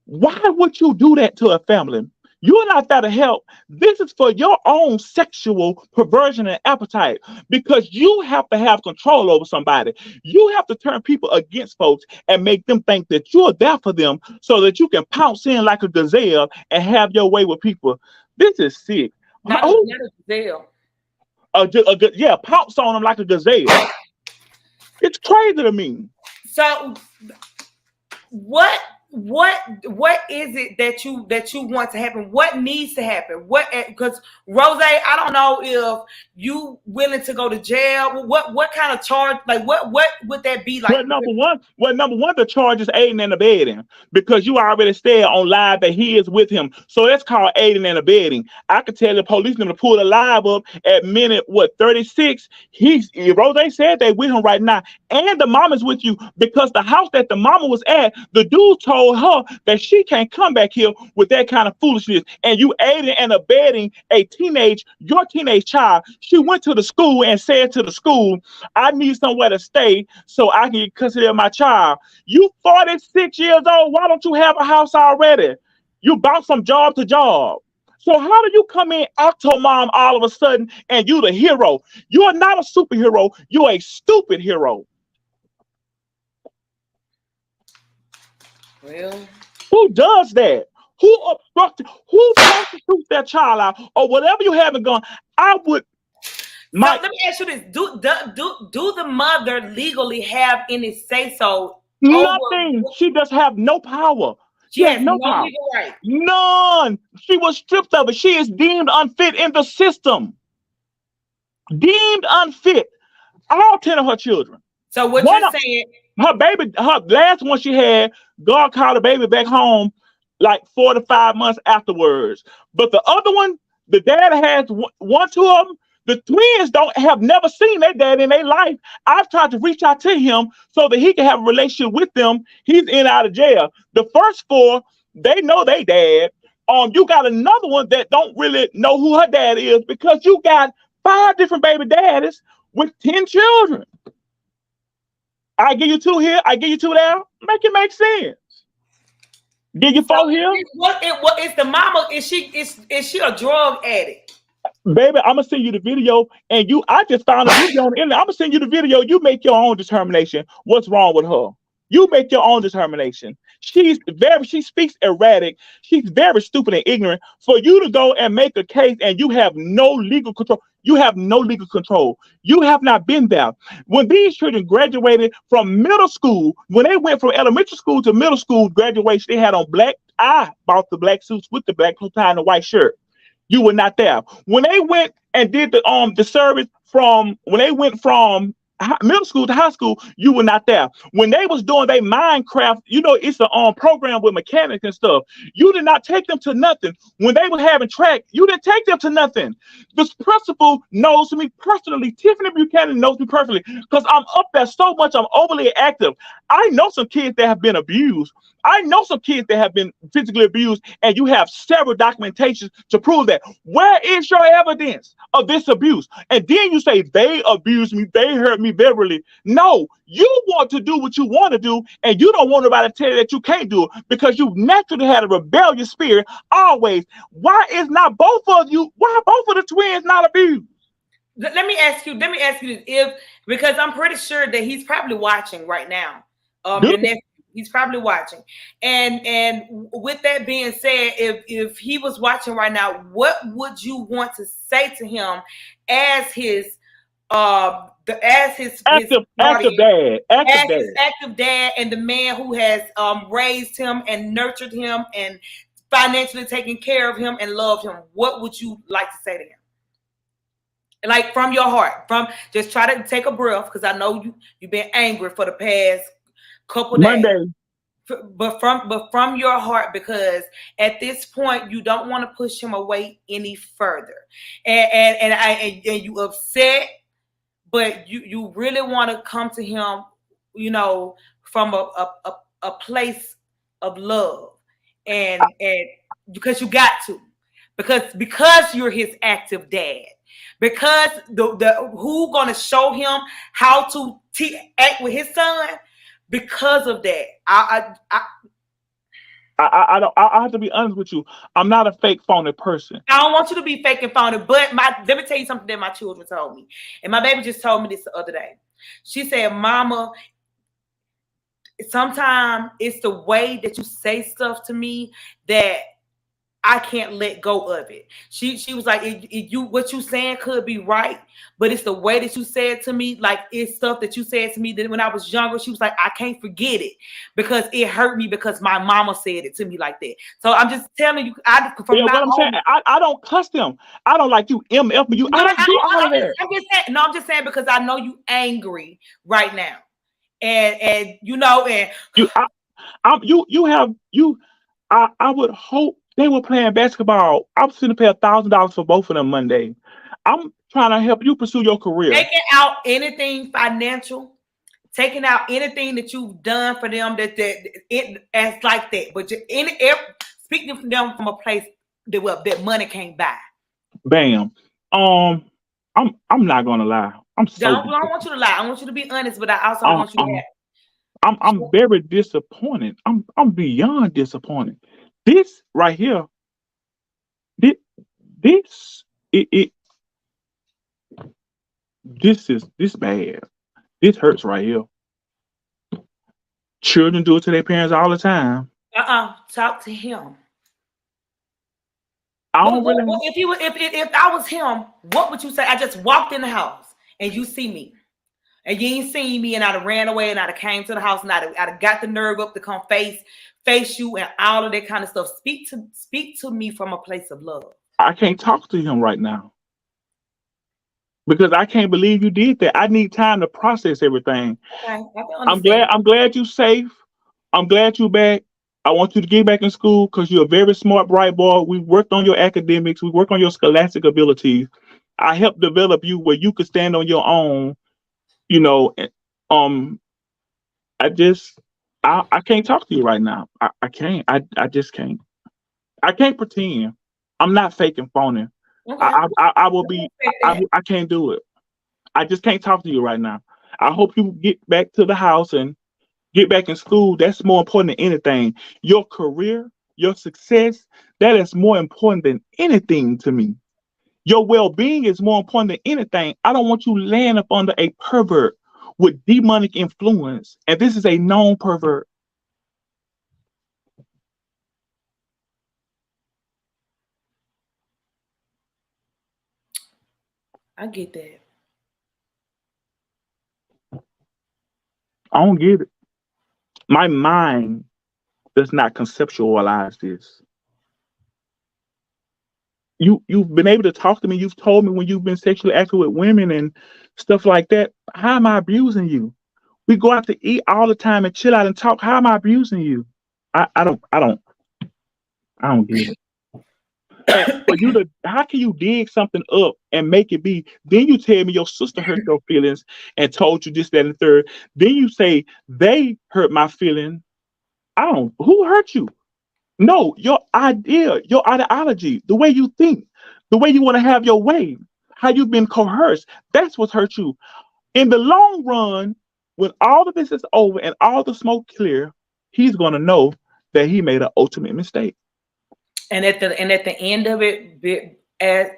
Why would you do that to a family? You're not there to help. This is for your own sexual perversion and appetite because you have to have control over somebody. You have to turn people against folks and make them think that you're there for them so that you can pounce in like a gazelle and have your way with people. This is sick. Not a gazelle. Yeah, pounce on them like a gazelle. It's crazy to me. So what is it that you want to happen? What needs to happen? Because Rozay, I don't know if you willing to go to jail. What kind of charge? Like what would that be like? Well, number one, the charge is aiding and abetting because you already said on live that he is with him. So that's called aiding and abetting. I could tell the police going to pull the live up at minute 36. Rozay said they with him right now, and the mama's with you because the house that the mama was at, the dude told her that she can't come back here with that kind of foolishness, and you aiding and abetting your teenage child. She went to the school and said to the school, I need somewhere to stay so I can get custody of my child. You 46 years old, why don't you have a house already? You bounce from job to job. So how do you come in Octo Mom all of a sudden and you the hero? You are not a superhero, you're a stupid hero. Well, Who does that? Who obstructs? Who prostitutes their child out or whatever you haven't gone? I would. so My let me ask you this: do the mother legally have any say so over? nothing. She does have no power. She She has has no no power. legal right. None. She was stripped of it. She is deemed unfit in the system. Deemed unfit. All 10 of her children. So what One you're of saying? her baby, her last one she had, God called the baby back home like 4 to 5 months afterwards. But the other one, the dad has one, two of them. The twins don't have never seen their dad in their life. I've tried to reach out to him so that he can have a relationship with them. He's in and out of jail. The first four, they know they dad. You got another one that don't really know who her dad is because you got 5 different baby daddies with 10 children. I give you 2 here, I give you 2 there. Make it make sense. Give you So 4 here. what is the mama? Is she a drug addict? Baby, I'm gonna send you the video, and I just found a video on the internet. I'm gonna send you the video. You make your own determination. What's wrong with her? You make your own determination. She speaks erratic. She's very stupid and ignorant. For you to go and make a case and you have no legal control. You have no legal control. You have not been there. When these children graduated from middle school, when they went from elementary school to middle school graduation, they had on black. I bought the black suits with the black tie and the white shirt. You were not there. When they went and did the service when they went from middle school to high school, you were not there. When they was doing their Minecraft, it's a program with mechanics and stuff. You did not take them to nothing. When they were having track, you didn't take them to nothing. This principal knows me personally. Tiffany Buchanan knows me personally because I'm up there so much. I'm overly active. I know some kids that have been abused. I know some kids that have been physically abused, and you have several documentations to prove that. Where is your evidence of this abuse? And then you say they abused me, they hurt me verbally. No, you want to do what you want to do, and you don't want nobody to tell you that you can't do it because you naturally had a rebellious spirit always. Why both of the twins not abused? Let me ask you this, because I'm pretty sure that he's probably watching right now. Your nephew, he's probably watching. And with that being said, if he was watching right now, what would you want to say to him as his active dad, active dad, and the man who has raised him and nurtured him and financially taken care of him and loved him? What would you like to say to him? Like from your heart, just try to take a breath, because I know you've been angry for the past couple days. But from your heart, because at this point you don't want to push him away any further, and you upset, but you really want to come to him, from a place of love, and because you got to, because you're his active dad. Because who gonna show him how to act with his son? Because of that, I have to be honest with you. I'm not a fake phony person. I don't want you to be fake and phony. But let me tell you something that my children told me, and my baby just told me this the other day. She said, "Mama, sometimes it's the way that you say stuff to me that I can't let go of it." She was like, what you saying could be right, but it's the way that you say it to me. Like, it's stuff that you said to me that when I was younger. She was like, I can't forget it because it hurt me because my mama said it to me like that. So I'm just telling you, I don't cuss them. I don't like you MF me. I'm just saying because I know you angry right now, and I would hope. They were playing basketball. I was going to pay $1,000 for both of them Monday. I'm trying to help you pursue your career. Taking out anything financial, taking out anything that you've done for them as like that. But speaking to them from a place that money can't buy. Bam. I'm not gonna lie. I don't want you to lie. I want you to be honest, but I also want you to have. I'm very disappointed. I'm beyond disappointed. This right here, this is bad. This hurts right here. Children do it to their parents all the time. Talk to him. I don't really. If I was him, what would you say? I just walked in the house and you see me. And you ain't seen me, and I'd have ran away, and I'd have came to the house, and I'd have got the nerve up to come face you, and all of that kind of stuff. Speak to me from a place of love. I can't talk to him right now because I can't believe you did that. I need time to process everything. Okay, I can understand. I'm glad you're safe. I'm glad you're back. I want you to get back in school because you're a very smart, bright boy. We worked on your academics. We worked on your scholastic abilities. I helped develop you where you could stand on your own. You know, I can't talk to you right now. I can't. I just can't. I can't pretend. I'm not faking phony. Okay. I will be. I can't do it. I just can't talk to you right now. I hope you get back to the house and get back in school. That's more important than anything. Your career, your success, that is more important than anything to me. Your well-being is more important than anything. I don't want you laying up under a pervert with demonic influence. And this is a known pervert. I get that. I don't get it. My mind does not conceptualize this. You've been able to talk to me. You've told me when you've been sexually active with women and stuff like that. How am I abusing you? We go out to eat all the time and chill out and talk. How am I abusing you? I don't get it. But how can you dig something up and make it be? Then you tell me your sister hurt your feelings and told you this, that, and the third. Then you say they hurt my feeling. Who hurt you? No, your idea, your ideology, the way you think, the way you want to have your way, how you've been coerced. That's what's hurt you. In the long run, when all of this is over and all the smoke clear, he's going to know that he made an ultimate mistake. And at the end of it,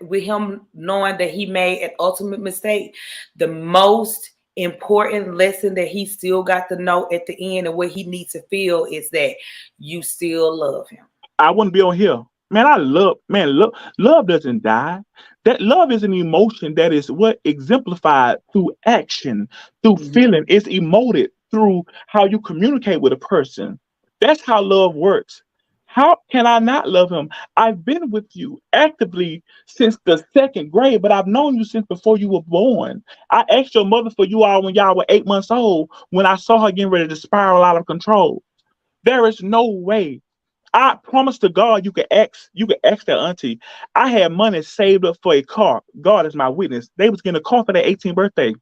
with him knowing that he made an ultimate mistake, the most important lesson that he still got to know at the end, and what he needs to feel, is that you still love him. I wouldn't be on here. Love doesn't die. That love is an emotion that is what exemplified through action, through feeling. It's emoted through how you communicate with a person. That's how love works. How can I not love him? I've been with you actively since the 2nd grade, but I've known you since before you were born. I asked your mother for you all when y'all were 8 months old, when I saw her getting ready to spiral out of control. There is no way. I promise to God, you could ask that auntie. I had money saved up for a car. God is my witness. They was getting a car for their 18th birthday.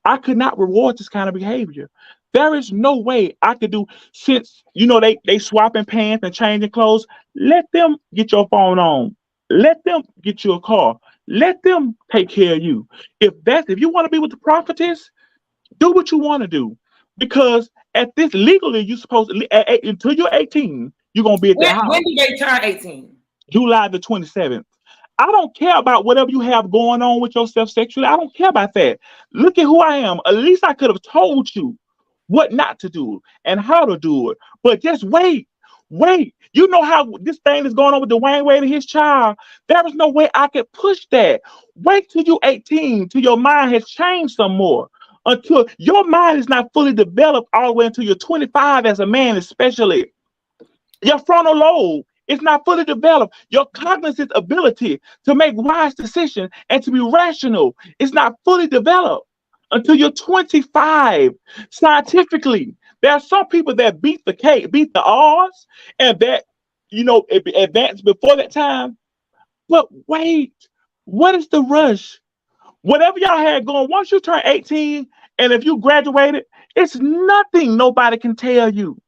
I could not reward this kind of behavior. There is no way I could do, since they swapping pants and changing clothes. Let them get your phone on. Let them get you a car. Let them take care of you. If you want to be with the prophetess, do what you want to do. Because at this, legally, you're supposed to, until you're 18, you're gonna be at the house. When do they turn 18? July the 27th. I don't care about whatever you have going on with yourself sexually. I don't care about that. Look at who I am. At least I could have told you what not to do and how to do it. But just wait. You know how this thing is going on with Dwayne Wade and his child. There is no way I could push that. Wait till you're 18, till your mind has changed some more. Until your mind is not fully developed all the way until you're 25 as a man, especially. Your frontal lobe is not fully developed. Your cognitive ability to make wise decisions and to be rational is not fully developed until you're 25. Scientifically, there are some people that beat the odds, and that advance before that time. But wait, what is the rush? Whatever y'all had going, once you turn 18, and if you graduated, it's nothing nobody can tell you.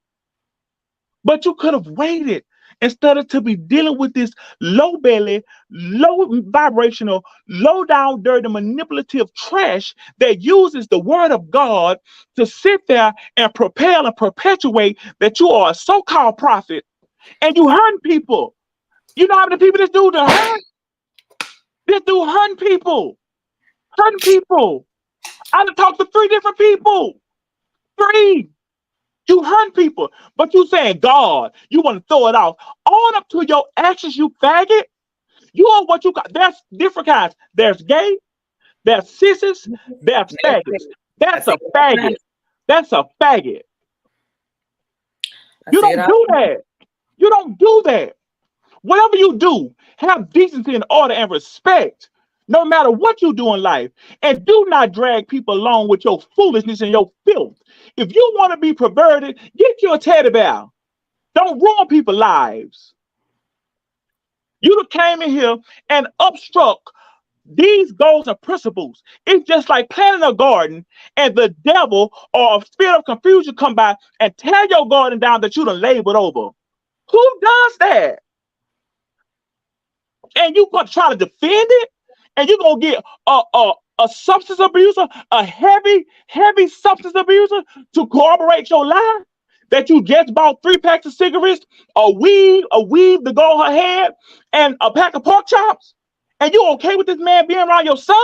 But you could have waited instead of to be dealing with this low belly, low vibrational, low down, dirty, manipulative trash that uses the word of God to sit there and propel and perpetuate that you are a so-called prophet, and you hurting people. You know how many people this dude hurt? This dude hurting people. I done talked to 3 different people. 3. You hurt people, but you saying God, you want to throw it off. Own up to your actions, you faggot. You are what you got. There's different kinds. There's gay, there's sissies, there's faggots. That's a faggot. That's a faggot. You don't do that. You don't do that. Whatever you do, have decency and order and respect, no matter what you do in life. And do not drag people along with your foolishness and your filth. If you want to be perverted, get you a teddy bear. Don't ruin people's lives. You done came in here and obstruct these goals and principles. It's just like planting a garden and the devil or a spirit of confusion come by and tear your garden down that you done labored over. Who does that? And you gonna try to defend it, and you're gonna get a substance abuser, a heavy substance abuser to corroborate your lie that you just bought 3 packs of cigarettes, a weave to go on her head, and a pack of pork chops, and you okay with this man being around your son?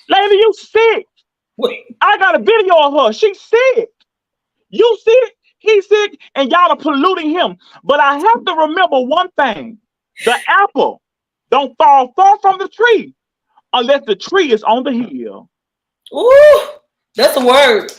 Lady, you sick. I got a video of her. She's sick. You sick, he's sick, and y'all are polluting him. But I have to remember one thing. The apple don't fall far from the tree unless the tree is on the hill. Ooh, that's a word.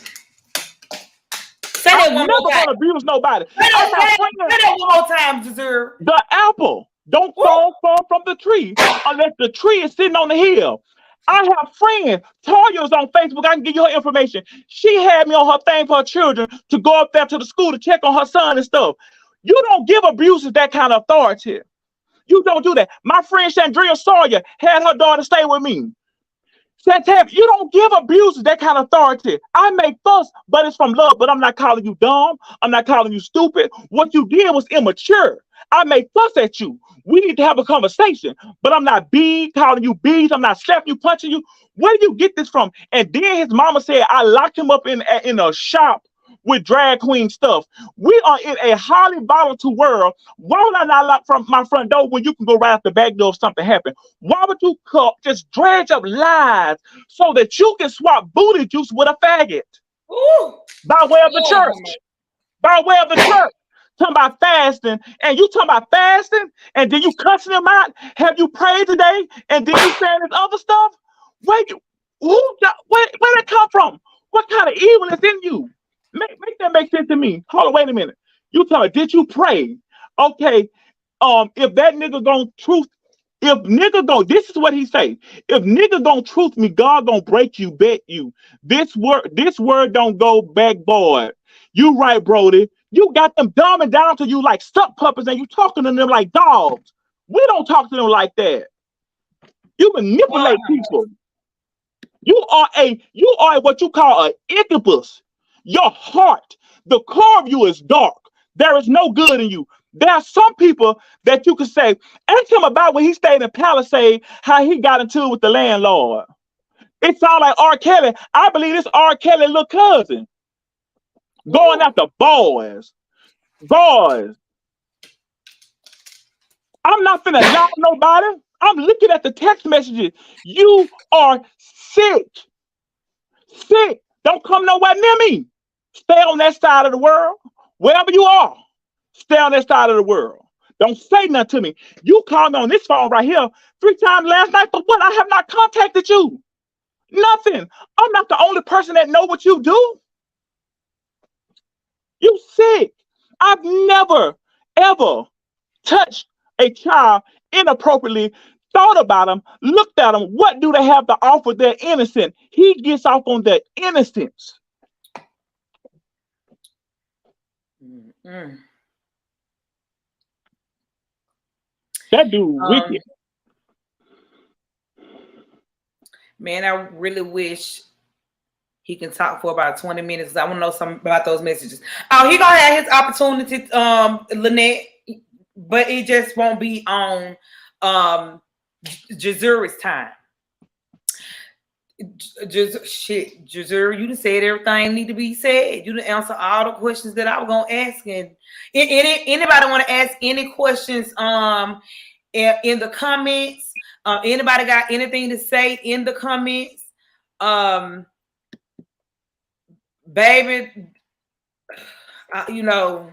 Say that I'm one never more time. gonna abuse nobody. Say that one more time, Gizuri. The apple don't fall far from the tree unless the tree is sitting on the hill. I have friends. Toya's on Facebook. I can give you her information. She had me on her thing for her children to go up there to the school to check on her son and stuff. You don't give abusers that kind of authority. You don't do that. My friend Chandria Sawyer had her daughter stay with me. Santana, you don't give abusers that kind of authority. I make fuss, but it's from love. But I'm not calling you dumb. I'm not calling you stupid. What you did was immature. I make fuss at you. We need to have a conversation. But I'm not calling you bees. I'm not slapping you, punching you. Where do you get this from? And then his mama said, I locked him up in a shop with drag queen stuff. We are in a highly volatile world. Why would I not lock from my front door when you can go right out the back door if something happened? Why would you just dredge up lies so that you can swap booty juice with a faggot? Ooh. By way of the church. By way of the church. Talking about fasting, and you talking about fasting, and then you cussing them out. Have you prayed today? And then you saying this other stuff? Where that come from? What kind of evil is in you? Make that make sense to me. Hold on, wait a minute. You tell me, did you pray? Okay, if that nigga gon' truth, this is what he say. If nigga gon' truth me, God gon' break you, bet you. This word don't go backboard. You right, Brody. You got them dumbing down to you like stuck puppets, and you talking to them like dogs. We don't talk to them like that. You manipulate people. You are what you call an incubus. Your heart, the core of you is dark. There is no good in you. There are some people that you could say, ask him about when he stayed in Palisade, how he got into it with the landlord. It sounds like R. Kelly. I believe it's R. Kelly's little cousin. Going after boys. I'm not finna lie to nobody. I'm looking at the text messages. You are sick. Sick. Don't come nowhere near me. Stay on that side of the world. Wherever you are, stay on that side of the world. Don't say nothing to me. You called me on this phone right here 3 times last night for what? I have not contacted you. Nothing. I'm not the only person that know what you do. You sick. I've never, ever touched a child inappropriately, thought about them, looked at them. What do they have to offer? They're innocent. He gets off on their innocence. That dude wicked. Man, I really wish he can talk for about 20 minutes. I want to know something about those messages. Oh, he gonna have his opportunity, Lynette, but it just won't be on Gizuri's time. Gizuri, you done said everything need to be said. You done answer all the questions that I was gonna ask. And anybody want to ask any questions in the comments? Anybody got anything to say in the comments? Baby, You know.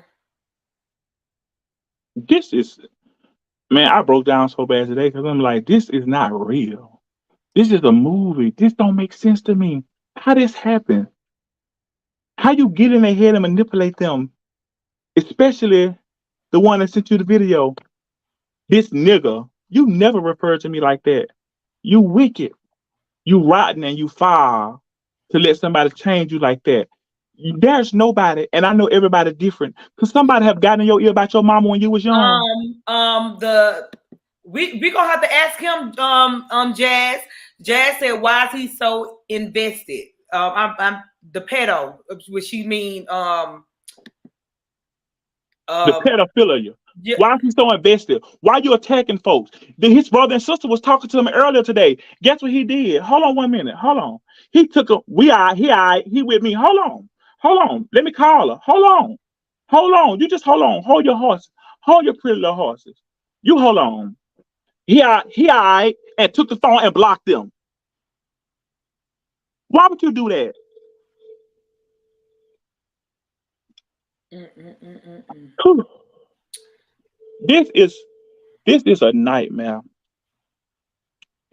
This is, man, I broke down so bad today because I'm like, this is not real. This is a movie. This don't make sense to me. How this happened? How you get in their head and manipulate them? Especially the one that sent you the video. This nigga, you never referred to me like that. You wicked. You rotten and you foul to let somebody change you like that. There's nobody, and I know everybody different. Cause somebody have gotten in your ear about your mama when you was young. We gonna have to ask him. Jazz. Jazz said, "Why is he so invested?" I'm the pedo, which she mean The pedophilia. yeah. Why is he so invested? Why you attacking folks? His brother and sister was talking to him earlier today. Guess what he did? Hold on 1 minute. Hold on. He took a he with me. Hold on. Hold on. Let me call her. Hold on. Hold on. You just hold on. Hold your horses. Hold your pretty little horses. You hold on. He and took the phone and blocked them. Why would you do that? This is a nightmare.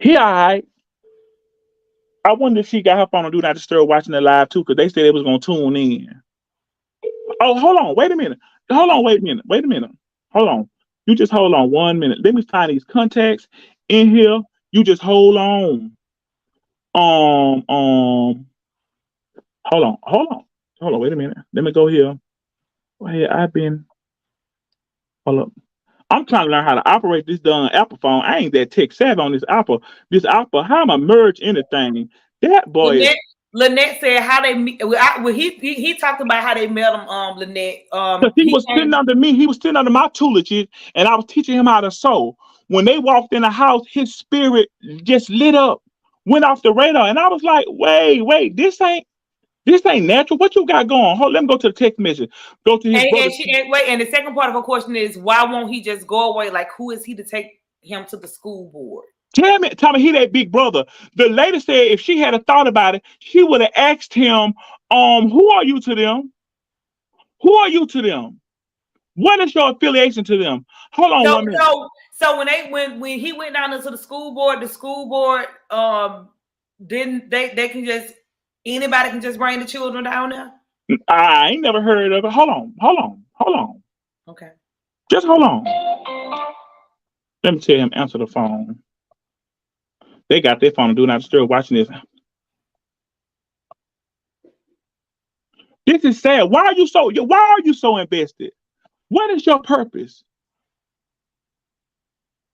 I wonder if she got her phone and do not disturb watching the live too, because they said they was gonna tune in. Oh, hold on, wait a minute. Hold on, wait a minute. Hold on. You just hold on 1 minute. Let me find these contacts in here. You just hold on. Hold on, wait a minute. Let me go here. Wait, hold up. I'm trying to learn how to operate this darn Apple phone. I ain't that tech savvy on this Apple. How am I merge anything? That boy is. Lynette said how they meet. He talked about how they met him. Lynette. Because he was sitting under me. He was sitting under my tutelage, and I was teaching him how to sew. When they walked in the house, his spirit just lit up, went off the radar, and I was like, "Wait, this ain't natural. What you got going? Hold, let me go to the text message. Go to his brother. And the second part of her question is, why won't he just go away? Like, who is he to take him to the school board? Tell me, he that big brother. The lady said if she had a thought about it, she would have asked him, who are you to them? Who are you to them? What is your affiliation to them? Hold on 1 minute. So when he went down into the school board didn't they can just anybody can just bring the children down there? I ain't never heard of it. Hold on. Okay. Just hold on. Let me tell him answer the phone. They got their phone and do not disturb watching this. This is sad. Why are you so invested? What is your purpose?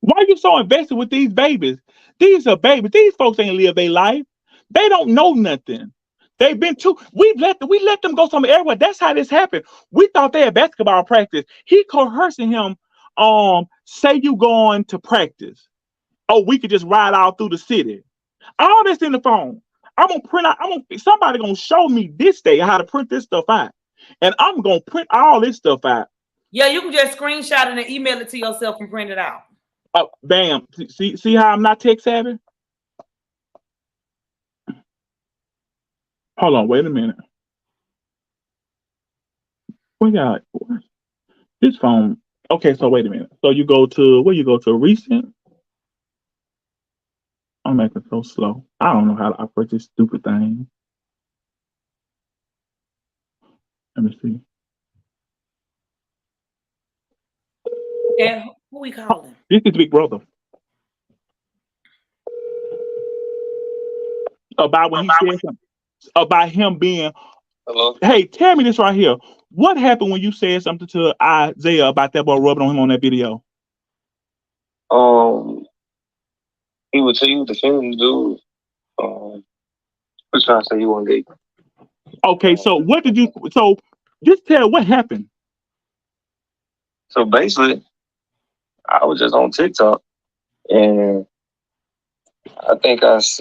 Why are you so invested with these babies? These are babies. These folks ain't live their life. They don't know nothing. They've been we let them go somewhere everywhere. That's how this happened. We thought they had basketball practice. He coercing him. Say you going to practice. Oh, we could just ride out through the city. All this in the phone. I'm gonna print out. Somebody gonna show me this day how to print this stuff out, and I'm gonna print all this stuff out. Yeah, you can just screenshot it and email it to yourself and print it out. Oh, bam! See how I'm not tech savvy? Hold on, wait a minute. This phone. Okay, so wait a minute. So you go to where you go to recent. I'm making so slow. I don't know how to operate this stupid thing. Let me see. And who we calling? This is Big Brother. About when he said something about him being. Hello. Hey, tell me this right here. What happened when you said something to Isaiah about that boy rubbing on him on that video? He would tell you defending the dude. Was trying to say he wasn't gay. Okay, so what did you? So just tell what happened. So basically, I was just on TikTok, and I think I was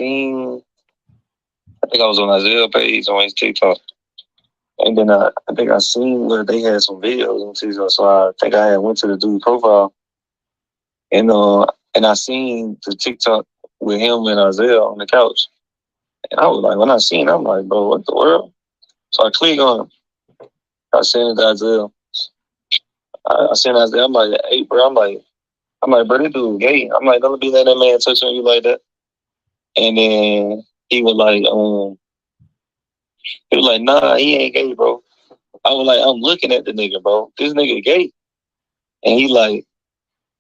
on Isaiah's page on his TikTok, and then I think I seen where they had some videos on TikTok. So I think I had went to the dude's profile, and I seen the TikTok with him and Isaiah on the couch, and I was like, when I seen, I'm like, bro, what the world? So I click on him, I sent it to Isaiah. I sent Isaiah. I'm like, hey, bro. I'm like, bro, this dude gay. I'm like, don't be letting that man touch on you like that. And then he was like, nah, he ain't gay, bro. I was like, I'm looking at the nigga, bro. This nigga gay. And he like,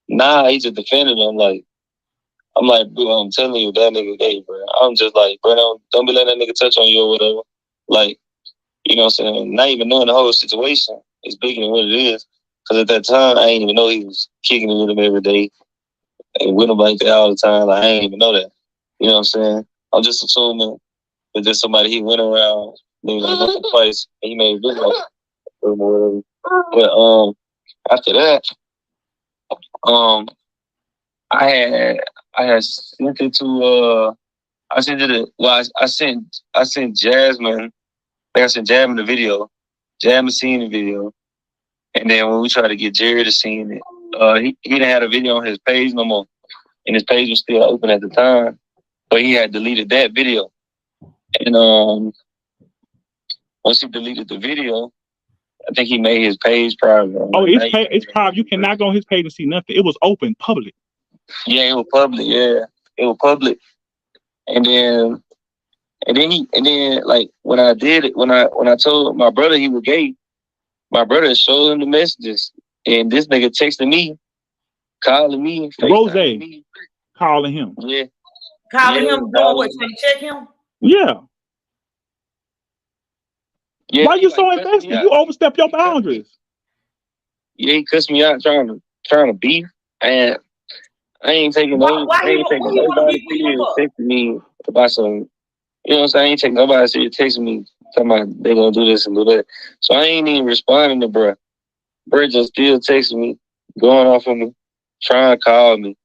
nah, he just defended him. I'm like, bro, I'm telling you, that nigga gay, bro. I'm just like, bro, don't be letting that nigga touch on you or whatever. Like, you know what I'm saying? Not even knowing the whole situation is bigger than what it is. Because at that time, I ain't even know he was kicking it with him every day and with him like that all the time. Like, I ain't even know that. You know what I'm saying? I'm just assuming that there's somebody he went around, maybe like once or twice, and he made a video or whatever. But after that, I had sent it to I sent it to, well, I sent Jasmine. Like I sent Jasmine the video. Jasmine seen the video, and then when we tried to get Jerry to see it, he didn't have a video on his page no more, and his page was still open at the time, but he had deleted that video. And once he deleted the video, I think he made his page private. Oh, it's private. You cannot go on his page and see nothing. It was open, public. Yeah, it was public. Yeah, it was public. And then like when I did it, when I told my brother he was gay, my brother showed him the messages, and this nigga texting me, calling me, Rozay me. Calling him. Yeah, calling him, doing what? Trying to check him? Yeah. Yeah. Why you so invested? You overstep your boundaries. Yeah, he cussed me out trying to beef, and I ain't taking nobody serious texting me about some. You know what I'm saying? I ain't taking nobody serious texting me talking about they gonna do this and do that. So I ain't even responding to bruh. Bruh just still texting me, going off of me, trying to call me.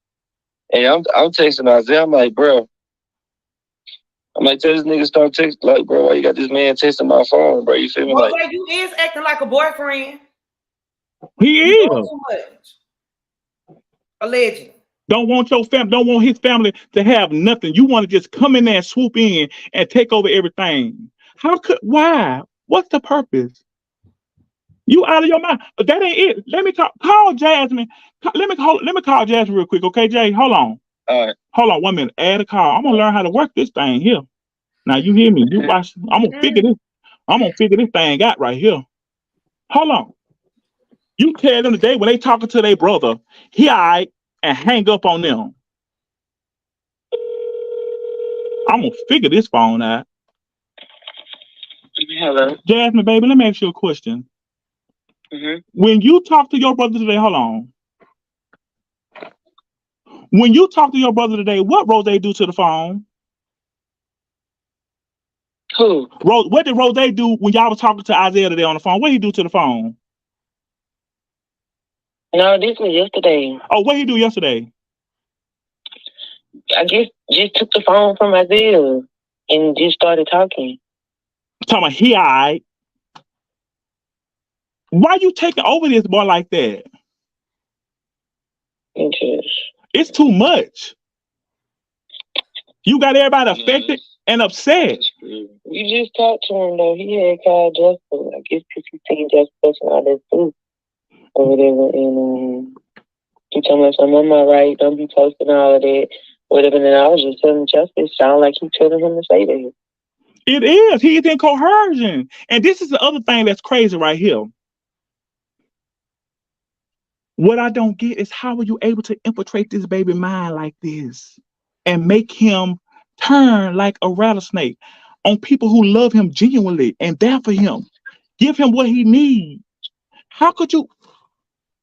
And I'm texting Isaiah. I'm like, bruh. I'm like, tell this nigga stop texting. Like, bro, why you got this man texting my phone, bro? You feel me? Well, like you is acting like a boyfriend. He is. Too much. Alleged. Don't want your family, don't want his family to have nothing. You want to just come in there and swoop in and take over everything. Why? What's the purpose? You out of your mind. That ain't it. Let me call Jasmine. Let me call Jasmine real quick, okay, Jay? Hold on. All right. Hold on 1 minute. Add a call. I'm gonna learn how to work this thing here. Now you hear me? You watch. I'm gonna figure this thing out right here. Hold on. You tell them today when they talking to their brother, he all right, and hang up on them. I'm gonna figure this phone out. Hello. Jasmine, baby, let me ask you a question. Mm-hmm. When you talk to your brother today, hold on. When you talk to your brother today, what Rozay do to the phone? Who? What did Rozay do when y'all was talking to Isaiah today on the phone? What did he do to the phone? No, this was yesterday. Oh, what did he do yesterday? I just took the phone from Isaiah and just started talking. Talking about he all right. Why you taking over this boy like that? It's too much. You got everybody affected and upset. You just talked to him though. He had called Justin. I guess because he seen Justin and all that too. Or whatever. And he told me something, I'm all right, don't be posting all of that. Whatever. And then I was just telling Justin, it sounded like he telling him to say that. It is. He's in coercion. And this is the other thing that's crazy right here. What I don't get is how are you able to infiltrate this baby mind like this and make him turn like a rattlesnake on people who love him genuinely and there for him, give him what he needs? How could you?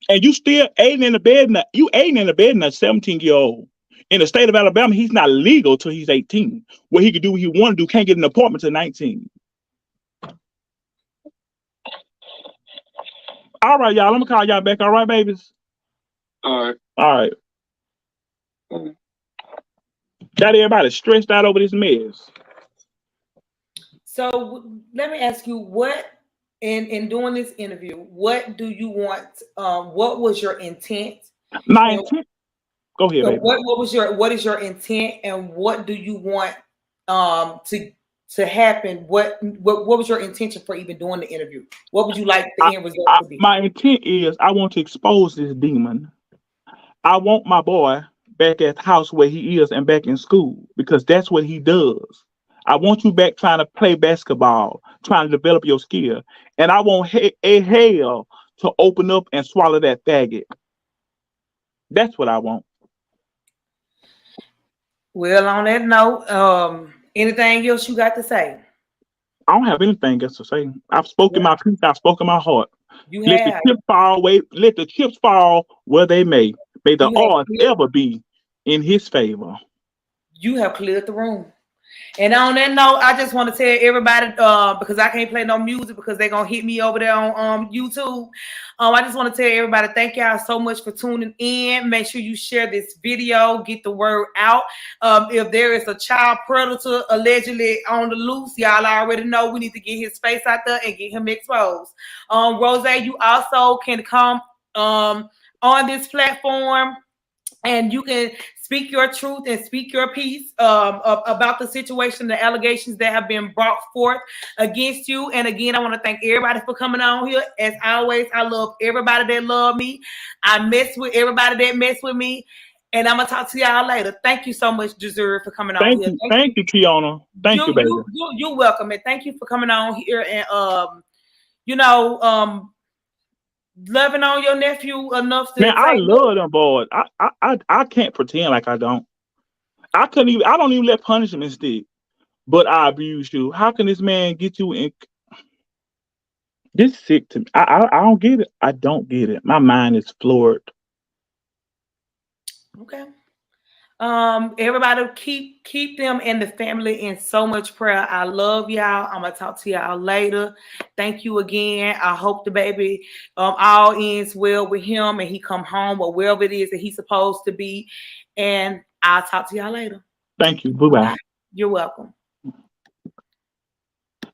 And you still aiding in the bed. You aiding in the bed in a 17-year-old. In the state of Alabama, he's not legal till he's 18. What he can do, what he want to do, can't get an apartment till 19. All right, y'all. I'm gonna call y'all back. All right, babies. All right. All right. Mm-hmm. Got everybody stressed out over this mess. So let me ask you, what in doing this interview, what do you want? What was your intent? My intent. Go ahead, so baby. What is your intent, and what do you want to happen, what was your intention for even doing the interview? What would you like the end result to be? My intent is I want to expose this demon. I want my boy back at the house where he is and back in school because that's what he does. I want you back trying to play basketball, trying to develop your skill. And I want hell to open up and swallow that faggot. That's what I want. Well, on that note, anything else you got to say? I don't have anything else to say. I've spoken my piece. I've spoken my heart. You Let have. the chips fall away. Let the chips fall where they may. May the odds ever be in his favor. You have cleared the room. And on that note, I just want to tell everybody, because I can't play no music because they're going to hit me over there on YouTube. I just want to tell everybody, thank y'all so much for tuning in. Make sure you share this video, get the word out. If there is a child predator allegedly on the loose, y'all already know we need to get his face out there and get him exposed. Rozay, you also can come on this platform and you can speak your truth and speak your piece about the situation, the allegations that have been brought forth against you. And again, I want to thank everybody for coming on here. As always, I love everybody that love me. I mess with everybody that mess with me. And I'm going to talk to y'all later. Thank you so much, Gizuri, for coming on here. Thank you, Kiana. Thank you, baby. You're welcome. And thank you for coming on here and, loving on your nephew enough to. Man, I love them boys. I can't pretend like I don't. I don't even let punishment stick. But I abuse you. How can this man get you in? This is sick to me. I don't get it. I don't get it. My mind is floored. Okay. Everybody keep them and the family in so much prayer. I love y'all. I'm gonna talk to y'all later. Thank you again. I hope the baby all ends well with him and he come home or wherever it is that he's supposed to be. And I'll talk to y'all later. Thank you. Bye-bye. You're welcome.